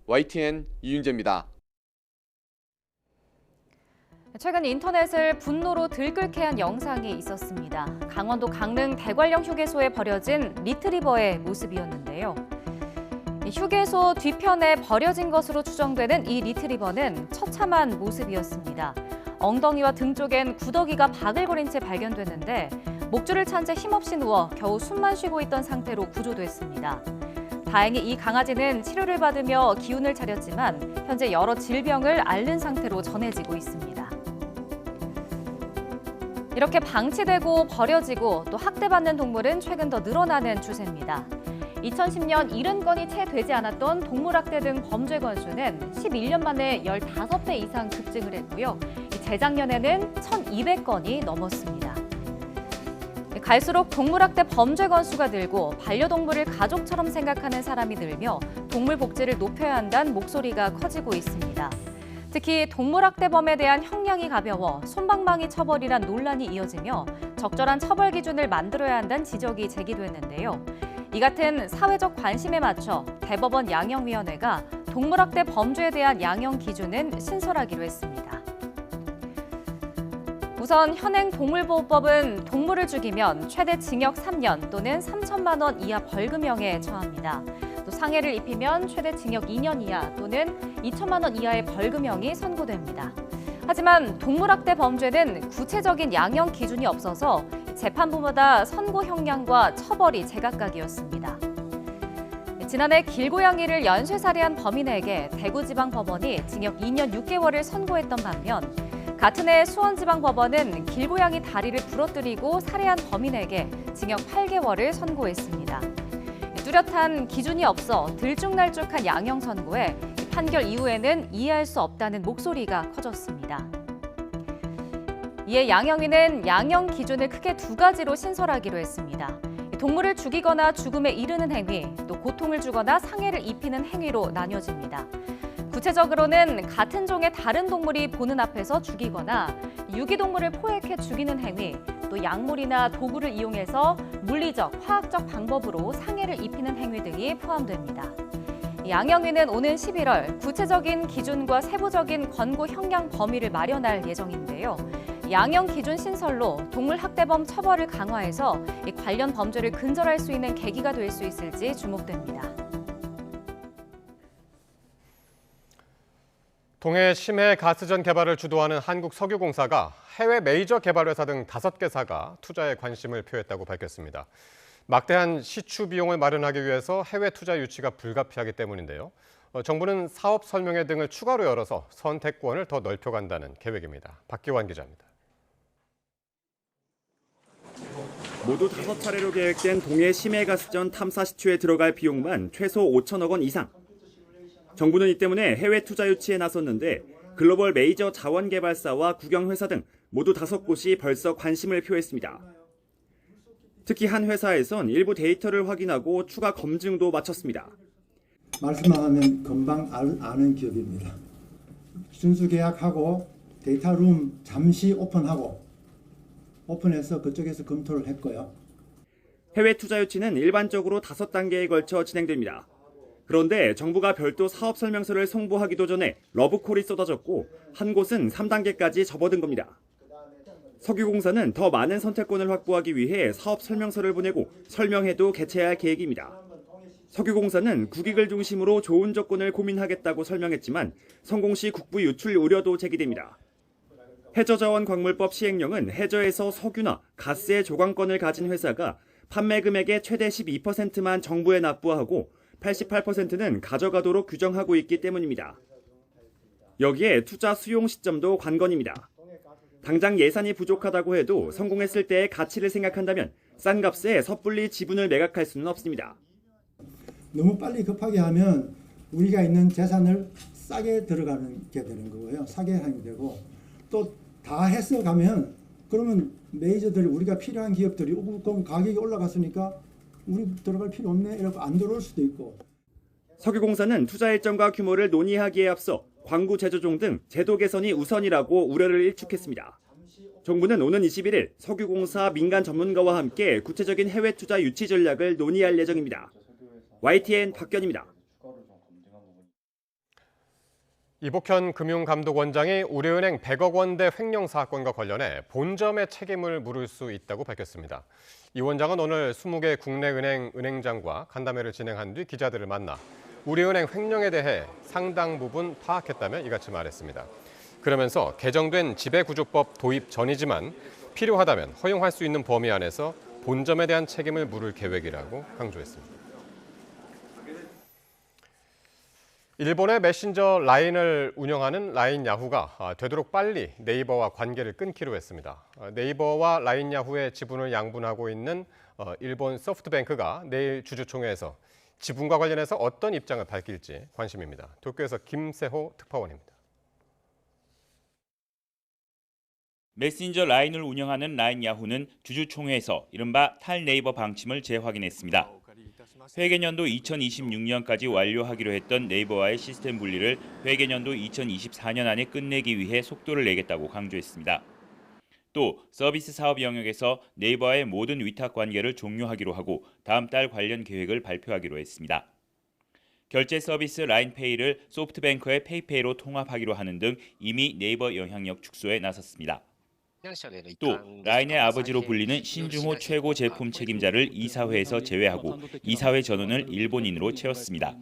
YTN 이윤재입니다. 최근 인터넷을 분노로 들끓게 한 영상이 있었습니다. 강원도 강릉 대관령 휴게소에 버려진 리트리버의 모습이었는데요. 휴게소 뒤편에 버려진 것으로 추정되는 이 리트리버는 처참한 모습이었습니다. 엉덩이와 등 쪽엔 구더기가 바글거린 채 발견됐는데 목줄을 찬 채 힘없이 누워 겨우 숨만 쉬고 있던 상태로 구조됐습니다. 다행히 이 강아지는 치료를 받으며 기운을 차렸지만 현재 여러 질병을 앓는 상태로 전해지고 있습니다. 이렇게 방치되고 버려지고 또 학대받는 동물은 최근 더 늘어나는 추세입니다. 2010년 70건이 채 되지 않았던 동물학대 등 범죄 건수는 11년 만에 15배 이상 급증을 했고요. 재작년에는 1,200건이 넘었습니다. 갈수록 동물학대 범죄 건수가 늘고 반려동물을 가족처럼 생각하는 사람이 늘며 동물 복지를 높여야 한다는 목소리가 커지고 있습니다. 특히 동물학대범에 대한 형량이 가벼워 솜방망이 처벌이란 논란이 이어지며 적절한 처벌 기준을 만들어야 한다는 지적이 제기됐는데요. 이 같은 사회적 관심에 맞춰 대법원 양형위원회가 동물학대 범죄에 대한 양형 기준은 신설하기로 했습니다. 우선 현행 동물보호법은 동물을 죽이면 최대 징역 3년 또는 3천만 원 이하 벌금형에 처합니다. 또 상해를 입히면 최대 징역 2년 이하 또는 2천만 원 이하의 벌금형이 선고됩니다. 하지만 동물학대 범죄는 구체적인 양형 기준이 없어서 재판부마다 선고 형량과 처벌이 제각각이었습니다. 지난해 길고양이를 연쇄살해한 범인에게 대구지방법원이 징역 2년 6개월을 선고했던 반면 같은 해 수원지방법원은 길고양이 다리를 부러뜨리고 살해한 범인에게 징역 8개월을 선고했습니다. 뚜렷한 기준이 없어 들쭉날쭉한 양형 선고에 판결 이후에는 이해할 수 없다는 목소리가 커졌습니다. 이에 양형위는 양형 기준을 크게 두 가지로 신설하기로 했습니다. 동물을 죽이거나 죽음에 이르는 행위, 또 고통을 주거나 상해를 입히는 행위로 나뉘어집니다. 구체적으로는 같은 종의 다른 동물이 보는 앞에서 죽이거나 유기동물을 포획해 죽이는 행위, 또 약물이나 도구를 이용해서 물리적, 화학적 방법으로 상해를 입히는 행위 등이 포함됩니다. 양형위는 오는 11월 구체적인 기준과 세부적인 권고 형량 범위를 마련할 예정인데요. 양형 기준 신설로 동물학대범 처벌을 강화해서 관련 범죄를 근절할 수 있는 계기가 될 수 있을지 주목됩니다. 동해 심해 가스전 개발을 주도하는 한국석유공사가 해외 메이저 개발회사 등 5개사가 투자에 관심을 표했다고 밝혔습니다. 막대한 시추 비용을 마련하기 위해서 해외 투자 유치가 불가피하기 때문인데요. 정부는 사업 설명회 등을 추가로 열어서 선택권을 더 넓혀간다는 계획입니다. 박기환 기자입니다. 모두 5차례로 계획된 동해 심해가스전 탐사 시추에 들어갈 비용만 최소 5천억 원 이상. 정부는 이 때문에 해외 투자 유치에 나섰는데 글로벌 메이저 자원개발사와 국영회사 등 모두 5곳이 벌써 관심을 표했습니다. 특히 한 회사에선 일부 데이터를 확인하고 추가 검증도 마쳤습니다. 말씀만 하면 금방 아는 기업입니다. 순수 계약하고 데이터룸 잠시 오픈해서 그쪽에서 검토를 했고요. 해외 투자 유치는 일반적으로 5단계에 걸쳐 진행됩니다. 그런데 정부가 별도 사업 설명서를 송부하기도 전에 러브콜이 쏟아졌고 한 곳은 3단계까지 접어든 겁니다. 석유공사는 더 많은 선택권을 확보하기 위해 사업 설명서를 보내고 설명회도 개최할 계획입니다. 석유공사는 국익을 중심으로 좋은 조건을 고민하겠다고 설명했지만 성공 시 국부 유출 우려도 제기됩니다. 해저자원광물법 시행령은 해저에서 석유나 가스의 조광권을 가진 회사가 판매 금액의 최대 12%만 정부에 납부하고 88%는 가져가도록 규정하고 있기 때문입니다. 여기에 투자 수용 시점도 관건입니다. 당장 예산이 부족하다고 해도 성공했을 때의 가치를 생각한다면 싼 값에 섣불리 지분을 매각할 수는 없습니다. 너무 빨리 급하게 하면 우리가 있는 재산을 싸게 들어가는 게 되는 거고요. 싸게 하게 되고 또 다 해서 가면 그러면 메이저들이 우리가 필요한 기업들이 그럼 가격이 올라갔으니까 우리 들어갈 필요 없네 이러고 안 들어올 수도 있고. 석유공사는 투자 일정과 규모를 논의하기에 앞서 광구 제조종 등 제도 개선이 우선이라고 우려를 일축했습니다. 정부는 오는 21일 석유공사 민간 전문가와 함께 구체적인 해외 투자 유치 전략을 논의할 예정입니다. YTN 박견입니다. 이복현 금융감독원장이 우리은행 100억 원대 횡령 사건과 관련해 본점의 책임을 물을 수 있다고 밝혔습니다. 이 원장은 오늘 20개 국내 은행 은행장과 간담회를 진행한 뒤 기자들을 만나 우리은행 횡령에 대해 상당 부분 파악했다며 이같이 말했습니다. 그러면서 개정된 지배구조법 도입 전이지만 필요하다면 허용할 수 있는 범위 안에서 본점에 대한 책임을 물을 계획이라고 강조했습니다. 일본의 메신저 라인을 운영하는 라인 야후가 되도록 빨리 네이버와 관계를 끊기로 했습니다. 네이버와 라인 야후의 지분을 양분하고 있는 일본 소프트뱅크가 내일 주주총회에서 지분과 관련해서 어떤 입장을 밝힐지 관심입니다. 도쿄에서 김세호 특파원입니다. 메신저 라인을 운영하는 라인 야후는 주주총회에서 이른바 탈네이버 방침을 재확인했습니다. 회계년도 2026년까지 완료하기로 했던 네이버와의 시스템 분리를 회계년도 2024년 안에 끝내기 위해 속도를 내겠다고 강조했습니다. 또 서비스 사업 영역에서 네이버와의 모든 위탁 관계를 종료하기로 하고 다음 달 관련 계획을 발표하기로 했습니다. 결제 서비스 라인페이를 소프트뱅크의 페이페이로 통합하기로 하는 등 이미 네이버 영향력 축소에 나섰습니다. 또 라인의 아버지로 불리는 신중호 최고 제품 책임자를 이사회에서 제외하고 이사회 전원을 일본인으로 채웠습니다.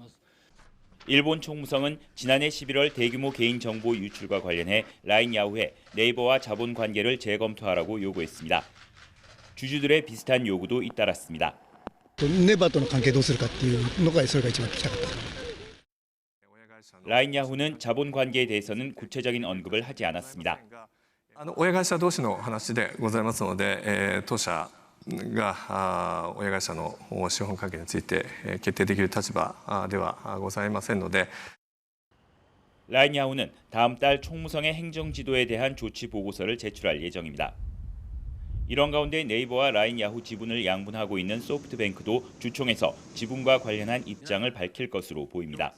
일본 총무성은 지난해 11월 대규모 개인정보 유출과 관련해 라인 야후에 네이버와 자본 관계를 재검토하라고 요구했습니다. 주주들의 비슷한 요구도 잇따랐습니다. ネバーとの関係どうするかっていうのがそれが一番聞きたかった。 라인 야후는 자본 관계에 대해서는 구체적인 언급을 하지 않았습니다. 親会社同士の話でございますので、当社が親会社の資本関係について決定できる立場ではございませんので 라인 야후는 다음 달 총무성의 행정 지도에 대한 조치 보고서를 제출할 예정입니다. 이런 가운데 네이버와 라인 야후 지분을 양분하고 있는 소프트뱅크도 주총에서 지분과 관련한 입장을 밝힐 것으로 보입니다.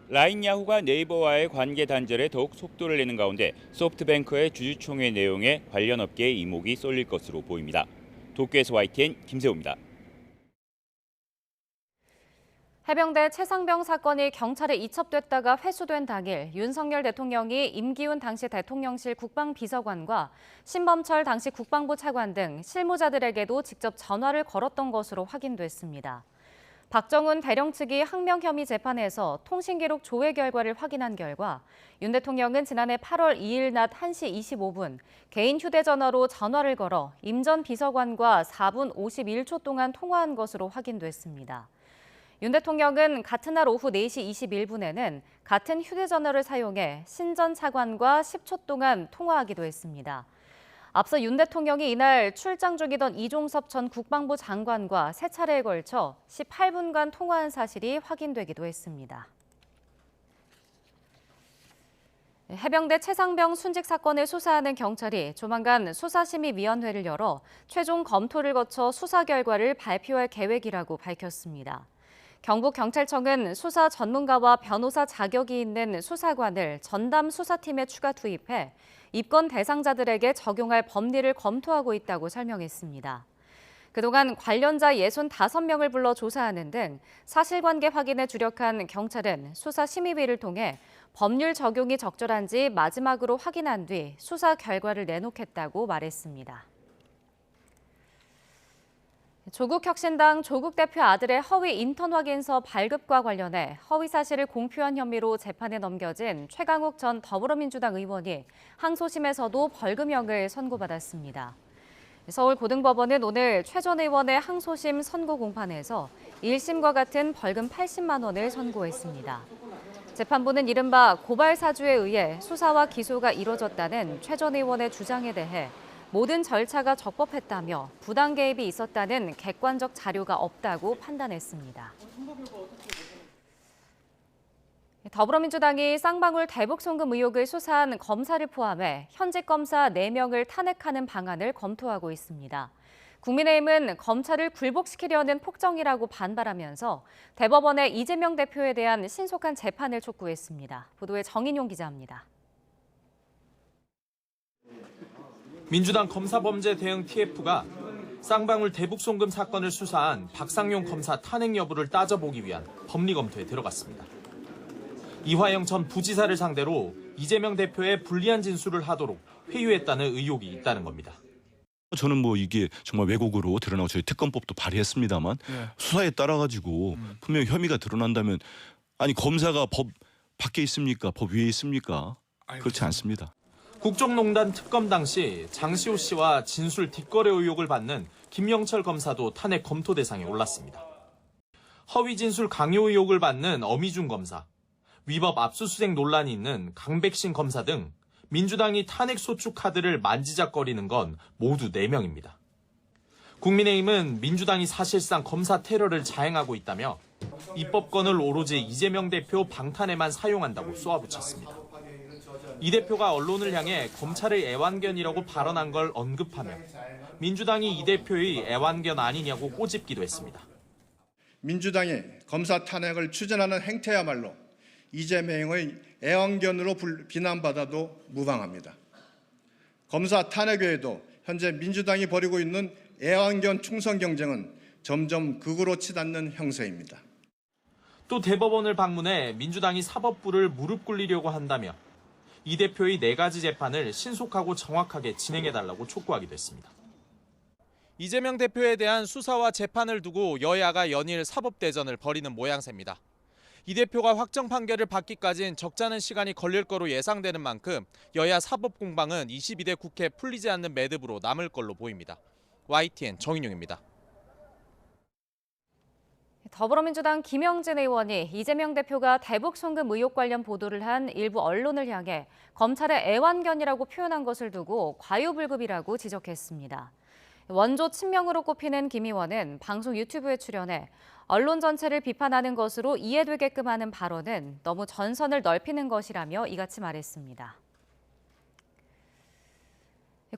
라인 야후가 네이버와의 관계 단절에 더욱 속도를 내는 가운데 소프트뱅크의 주주총회 내용에 관련 업계의 이목이 쏠릴 것으로 보입니다. 도쿄에서 YTN 김세호입니다. 해병대 최상병 사건이 경찰에 이첩됐다가 회수된 당일 윤석열 대통령이 임기훈 당시 대통령실 국방비서관과 신범철 당시 국방부 차관 등 실무자들에게도 직접 전화를 걸었던 것으로 확인됐습니다. 박정훈 대령 측이 항명 혐의 재판에서 통신기록 조회 결과를 확인한 결과 윤 대통령은 지난해 8월 2일 낮 1시 25분 개인 휴대전화로 전화를 걸어 임 전 비서관과 4분 51초 동안 통화한 것으로 확인됐습니다. 윤 대통령은 같은 날 오후 4시 21분에는 같은 휴대전화를 사용해 신 전 차관과 10초 동안 통화하기도 했습니다. 앞서 윤 대통령이 이날 출장 중이던 이종섭 전 국방부 장관과 3차례에 걸쳐 18분간 통화한 사실이 확인되기도 했습니다. 해병대 최상병 순직 사건을 수사하는 경찰이 조만간 수사심의위원회를 열어 최종 검토를 거쳐 수사 결과를 발표할 계획이라고 밝혔습니다. 경북경찰청은 수사 전문가와 변호사 자격이 있는 수사관을 전담 수사팀에 추가 투입해 입건 대상자들에게 적용할 법리를 검토하고 있다고 설명했습니다. 그동안 관련자 65명을 불러 조사하는 등 사실관계 확인에 주력한 경찰은 수사심의위를 통해 법률 적용이 적절한지 마지막으로 확인한 뒤 수사 결과를 내놓겠다고 말했습니다. 조국혁신당 조국 대표 아들의 허위 인턴 확인서 발급과 관련해 허위 사실을 공표한 혐의로 재판에 넘겨진 최강욱 전 더불어민주당 의원이 항소심에서도 벌금형을 선고받았습니다. 서울고등법원은 오늘 최 전 의원의 항소심 선고 공판에서 1심과 같은 벌금 80만 원을 선고했습니다. 재판부는 이른바 고발 사주에 의해 수사와 기소가 이뤄졌다는 최 전 의원의 주장에 대해 모든 절차가 적법했다며 부당 개입이 있었다는 객관적 자료가 없다고 판단했습니다. 더불어민주당이 쌍방울 대북 송금 의혹을 수사한 검사를 포함해 현직 검사 4명을 탄핵하는 방안을 검토하고 있습니다. 국민의힘은 검찰을 굴복시키려는 폭정이라고 반발하면서 대법원의 이재명 대표에 대한 신속한 재판을 촉구했습니다. 보도에 정인용 기자입니다. 민주당 검사범죄 대응 TF가 쌍방울 대북 송금 사건을 수사한 박상용 검사 탄핵 여부를 따져보기 위한 법리 검토에 들어갔습니다. 이화영 전 부지사를 상대로 이재명 대표의 불리한 진술을 하도록 회유했다는 의혹이 있다는 겁니다. 저는 뭐 이게 정말 왜곡으로 드러나고 저희 특검법도 발의했습니다만 수사에 따라 가지고 분명히 혐의가 드러난다면 아니 검사가 법 밖에 있습니까? 법 위에 있습니까? 그렇지 않습니다. 국정농단 특검 당시 장시호 씨와 진술 뒷거래 의혹을 받는 김영철 검사도 탄핵 검토 대상에 올랐습니다. 허위 진술 강요 의혹을 받는 엄희준 검사, 위법 압수수색 논란이 있는 강백신 검사 등 민주당이 탄핵 소추 카드를 만지작거리는 건 모두 4명입니다. 국민의힘은 민주당이 사실상 검사 테러를 자행하고 있다며 입법권을 오로지 이재명 대표 방탄에만 사용한다고 쏘아붙였습니다. 이 대표가 언론을 향해 검찰의 애완견이라고 발언한 걸 언급하며 민주당이 이 대표의 애완견 아니냐고 꼬집기도 했습니다. 민주당이 검사 탄핵을 추진하는 행태야말로 이재명의 애완견으로 비난받아도 무방합니다. 검사 탄핵 외에도 현재 민주당이 벌이고 있는 애완견 충성 경쟁은 점점 극으로 치닫는 형세입니다. 또 대법원을 방문해 민주당이 사법부를 무릎 꿇리려고 한다며 이 대표의 4가지 재판을 신속하고 정확하게 진행해달라고 촉구하기도 했습니다. 이재명 대표에 대한 수사와 재판을 두고 여야가 연일 사법대전을 벌이는 모양새입니다. 이 대표가 확정 판결을 받기까진 적잖은 시간이 걸릴 거로 예상되는 만큼 여야 사법 공방은 22대 국회 풀리지 않는 매듭으로 남을 걸로 보입니다. YTN 정인용입니다. 더불어민주당 김영진 의원이 이재명 대표가 대북 송금 의혹 관련 보도를 한 일부 언론을 향해 검찰의 애완견이라고 표현한 것을 두고 과유불급이라고 지적했습니다. 원조 친명으로 꼽히는 김 의원은 방송 유튜브에 출연해 언론 전체를 비판하는 것으로 이해되게끔 하는 발언은 너무 전선을 넓히는 것이라며 이같이 말했습니다.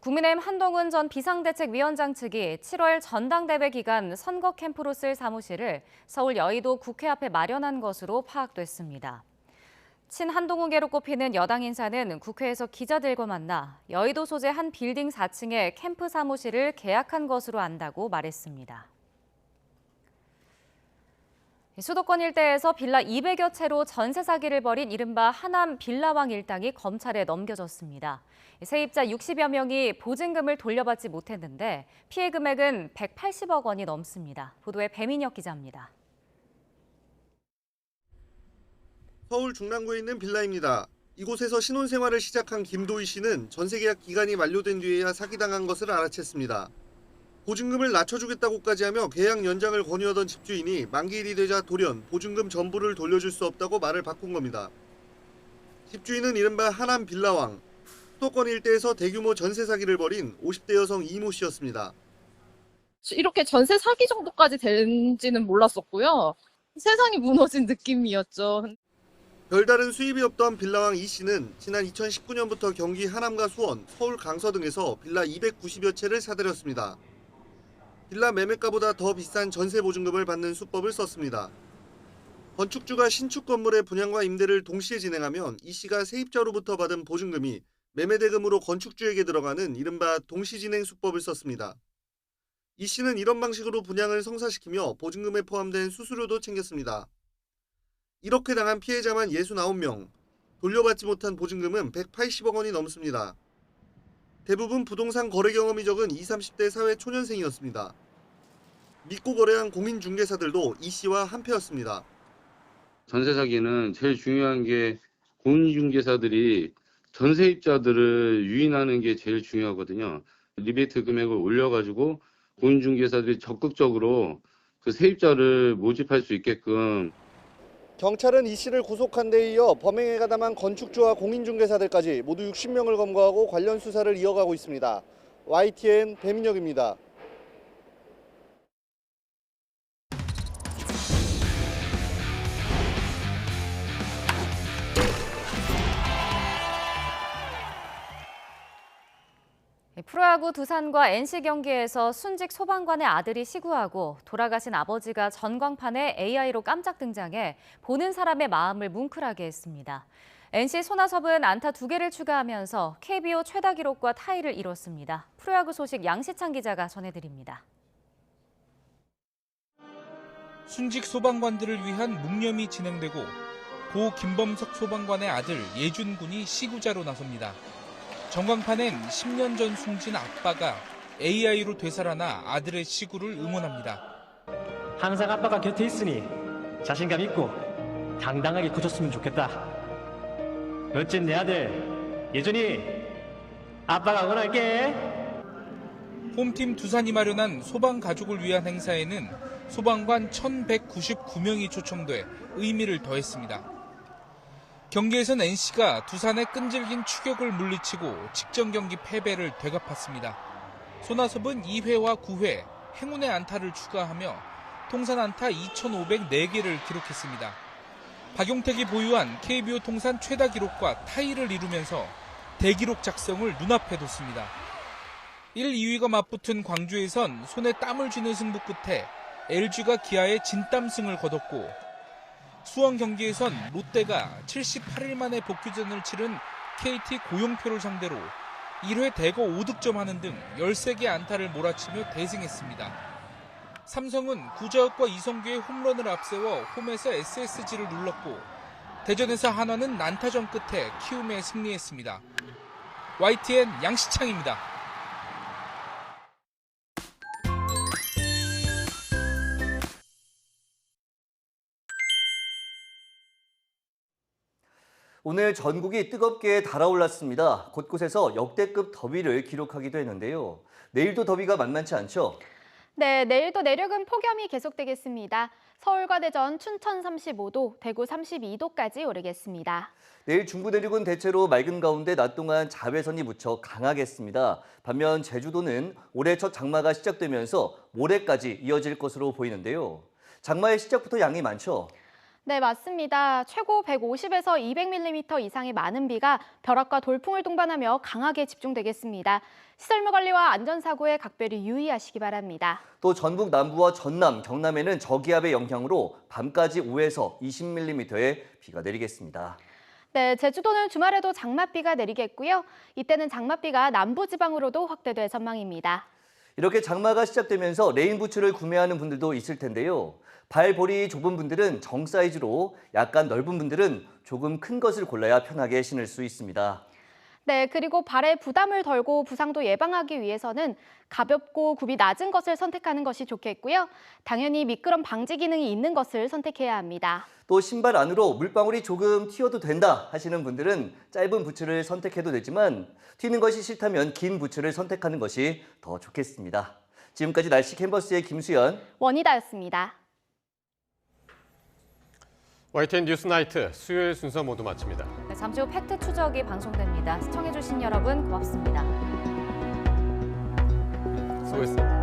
국민의힘 한동훈 전 비상대책위원장 측이 7월 전당대회 기간 선거 캠프로 쓸 사무실을 서울 여의도 국회 앞에 마련한 것으로 파악됐습니다. 친한동훈계로 꼽히는 여당 인사는 국회에서 기자들과 만나 여의도 소재 한 빌딩 4층에 캠프 사무실을 계약한 것으로 안다고 말했습니다. 수도권 일대에서 빌라 200여 채로 전세 사기를 벌인 이른바 하남 빌라왕 일당이 검찰에 넘겨졌습니다. 세입자 60여 명이 보증금을 돌려받지 못했는데 피해 금액은 180억 원이 넘습니다. 보도에 배민혁 기자입니다. 서울 중랑구에 있는 빌라입니다. 이곳에서 신혼생활을 시작한 김도희 씨는 전세계약 기간이 만료된 뒤에야 사기당한 것을 알아챘습니다. 보증금을 낮춰주겠다고까지 하며 계약 연장을 권유하던 집주인이 만기일이 되자 돌연 보증금 전부를 돌려줄 수 없다고 말을 바꾼 겁니다. 집주인은 이른바 하남 빌라왕, 수도권 일대에서 대규모 전세 사기를 벌인 50대 여성 이모 씨였습니다. 이렇게 전세 사기 정도까지 되는지는 몰랐었고요. 세상이 무너진 느낌이었죠. 별다른 수입이 없던 빌라왕 이 씨는 지난 2019년부터 경기 하남과 수원, 서울 강서 등에서 빌라 290여 채를 사들였습니다. 빌라 매매가보다 더 비싼 전세 보증금을 받는 수법을 썼습니다. 건축주가 신축 건물의 분양과 임대를 동시에 진행하면 이 씨가 세입자로부터 받은 보증금이 매매대금으로 건축주에게 들어가는 이른바 동시진행 수법을 썼습니다. 이 씨는 이런 방식으로 분양을 성사시키며 보증금에 포함된 수수료도 챙겼습니다. 이렇게 당한 피해자만 69명, 돌려받지 못한 보증금은 180억 원이 넘습니다. 대부분 부동산 거래 경험이 적은 20, 30대 사회 초년생이었습니다. 믿고 거래한 공인중개사들도 이 씨와 한패였습니다. 전세 사기는 제일 중요한 게 공인중개사들이 전세입자들을 유인하는 게 제일 중요하거든요. 리베이트 금액을 올려가지고 공인중개사들이 적극적으로 그 세입자를 모집할 수 있게끔. 경찰은 이 씨를 구속한 데 이어 범행에 가담한 건축주와 공인중개사들까지 모두 60명을 검거하고 관련 수사를 이어가고 있습니다. YTN 배민혁입니다. 프로야구 두산과 NC 경기에서 순직 소방관의 아들이 시구하고 돌아가신 아버지가 전광판에 AI로 깜짝 등장해 보는 사람의 마음을 뭉클하게 했습니다. NC 손아섭은 안타 2개를 추가하면서 KBO 최다 기록과 타이를 이뤘습니다. 프로야구 소식 양시창 기자가 전해드립니다. 순직 소방관들을 위한 묵념이 진행되고 고 김범석 소방관의 아들 예준 군이 시구자로 나섭니다. 전광판엔 10년 전 숨진 아빠가 AI로 되살아나 아들의 시구를 응원합니다. 항상 아빠가 곁에 있으니 자신감 있고 당당하게 커졌으면 좋겠다. 멋진 내 아들 예준이 아빠가 응원할게. 홈팀 두산이 마련한 소방 가족을 위한 행사에는 소방관 1,199명이 초청돼 의미를 더했습니다. 경기에선 NC가 두산의 끈질긴 추격을 물리치고 직전 경기 패배를 되갚았습니다. 손아섭은 2회와 9회 행운의 안타를 추가하며 통산 안타 2,504개를 기록했습니다. 박용택이 보유한 KBO 통산 최다 기록과 타이를 이루면서 대기록 작성을 눈앞에 뒀습니다. 1, 2위가 맞붙은 광주에선 손에 땀을 쥐는 승부 끝에 LG가 기아의 진땀승을 거뒀고 수원 경기에선 롯데가 78일 만에 복귀전을 치른 KT 고용표를 상대로 1회 대거 5득점하는 등 13개 안타를 몰아치며 대승했습니다. 삼성은 구자욱과 이성규의 홈런을 앞세워 홈에서 SSG를 눌렀고 대전에서 한화는 난타전 끝에 키움에 승리했습니다. YTN 양시창입니다. 오늘 전국이 뜨겁게 달아올랐습니다. 곳곳에서 역대급 더위를 기록하기도 했는데요. 내일도 더위가 만만치 않죠? 네, 내일도 내륙은 폭염이 계속되겠습니다. 서울과 대전, 춘천 35도, 대구 32도까지 오르겠습니다. 내일 중부 내륙은 대체로 맑은 가운데 낮 동안 자외선이 무척 강하겠습니다. 반면 제주도는 올해 첫 장마가 시작되면서 모레까지 이어질 것으로 보이는데요. 장마의 시작부터 양이 많죠? 네, 맞습니다. 최고 150에서 200mm 이상의 많은 비가 벼락과 돌풍을 동반하며 강하게 집중되겠습니다. 시설물 관리와 안전사고에 각별히 유의하시기 바랍니다. 또 전북 남부와 전남, 경남에는 저기압의 영향으로 밤까지 5에서 20mm의 비가 내리겠습니다. 네, 제주도는 주말에도 장맛비가 내리겠고요. 이때는 장맛비가 남부지방으로도 확대될 전망입니다. 이렇게 장마가 시작되면서 레인부츠를 구매하는 분들도 있을 텐데요. 발볼이 좁은 분들은 정 사이즈로, 약간 넓은 분들은 조금 큰 것을 골라야 편하게 신을 수 있습니다. 네, 그리고 발에 부담을 덜고 부상도 예방하기 위해서는 가볍고 굽이 낮은 것을 선택하는 것이 좋겠고요. 당연히 미끄럼 방지 기능이 있는 것을 선택해야 합니다. 또 신발 안으로 물방울이 조금 튀어도 된다 하시는 분들은 짧은 부츠를 선택해도 되지만 튀는 것이 싫다면 긴 부츠를 선택하는 것이 더 좋겠습니다. 지금까지 날씨 캔버스의 김수연, 원희다였습니다. YTN 뉴스나이트 수요일 순서 모두 마칩니다. 네, 잠시 후 팩트 추적이 방송됩니다. 시청해주신 여러분 고맙습니다. 수고했습니다.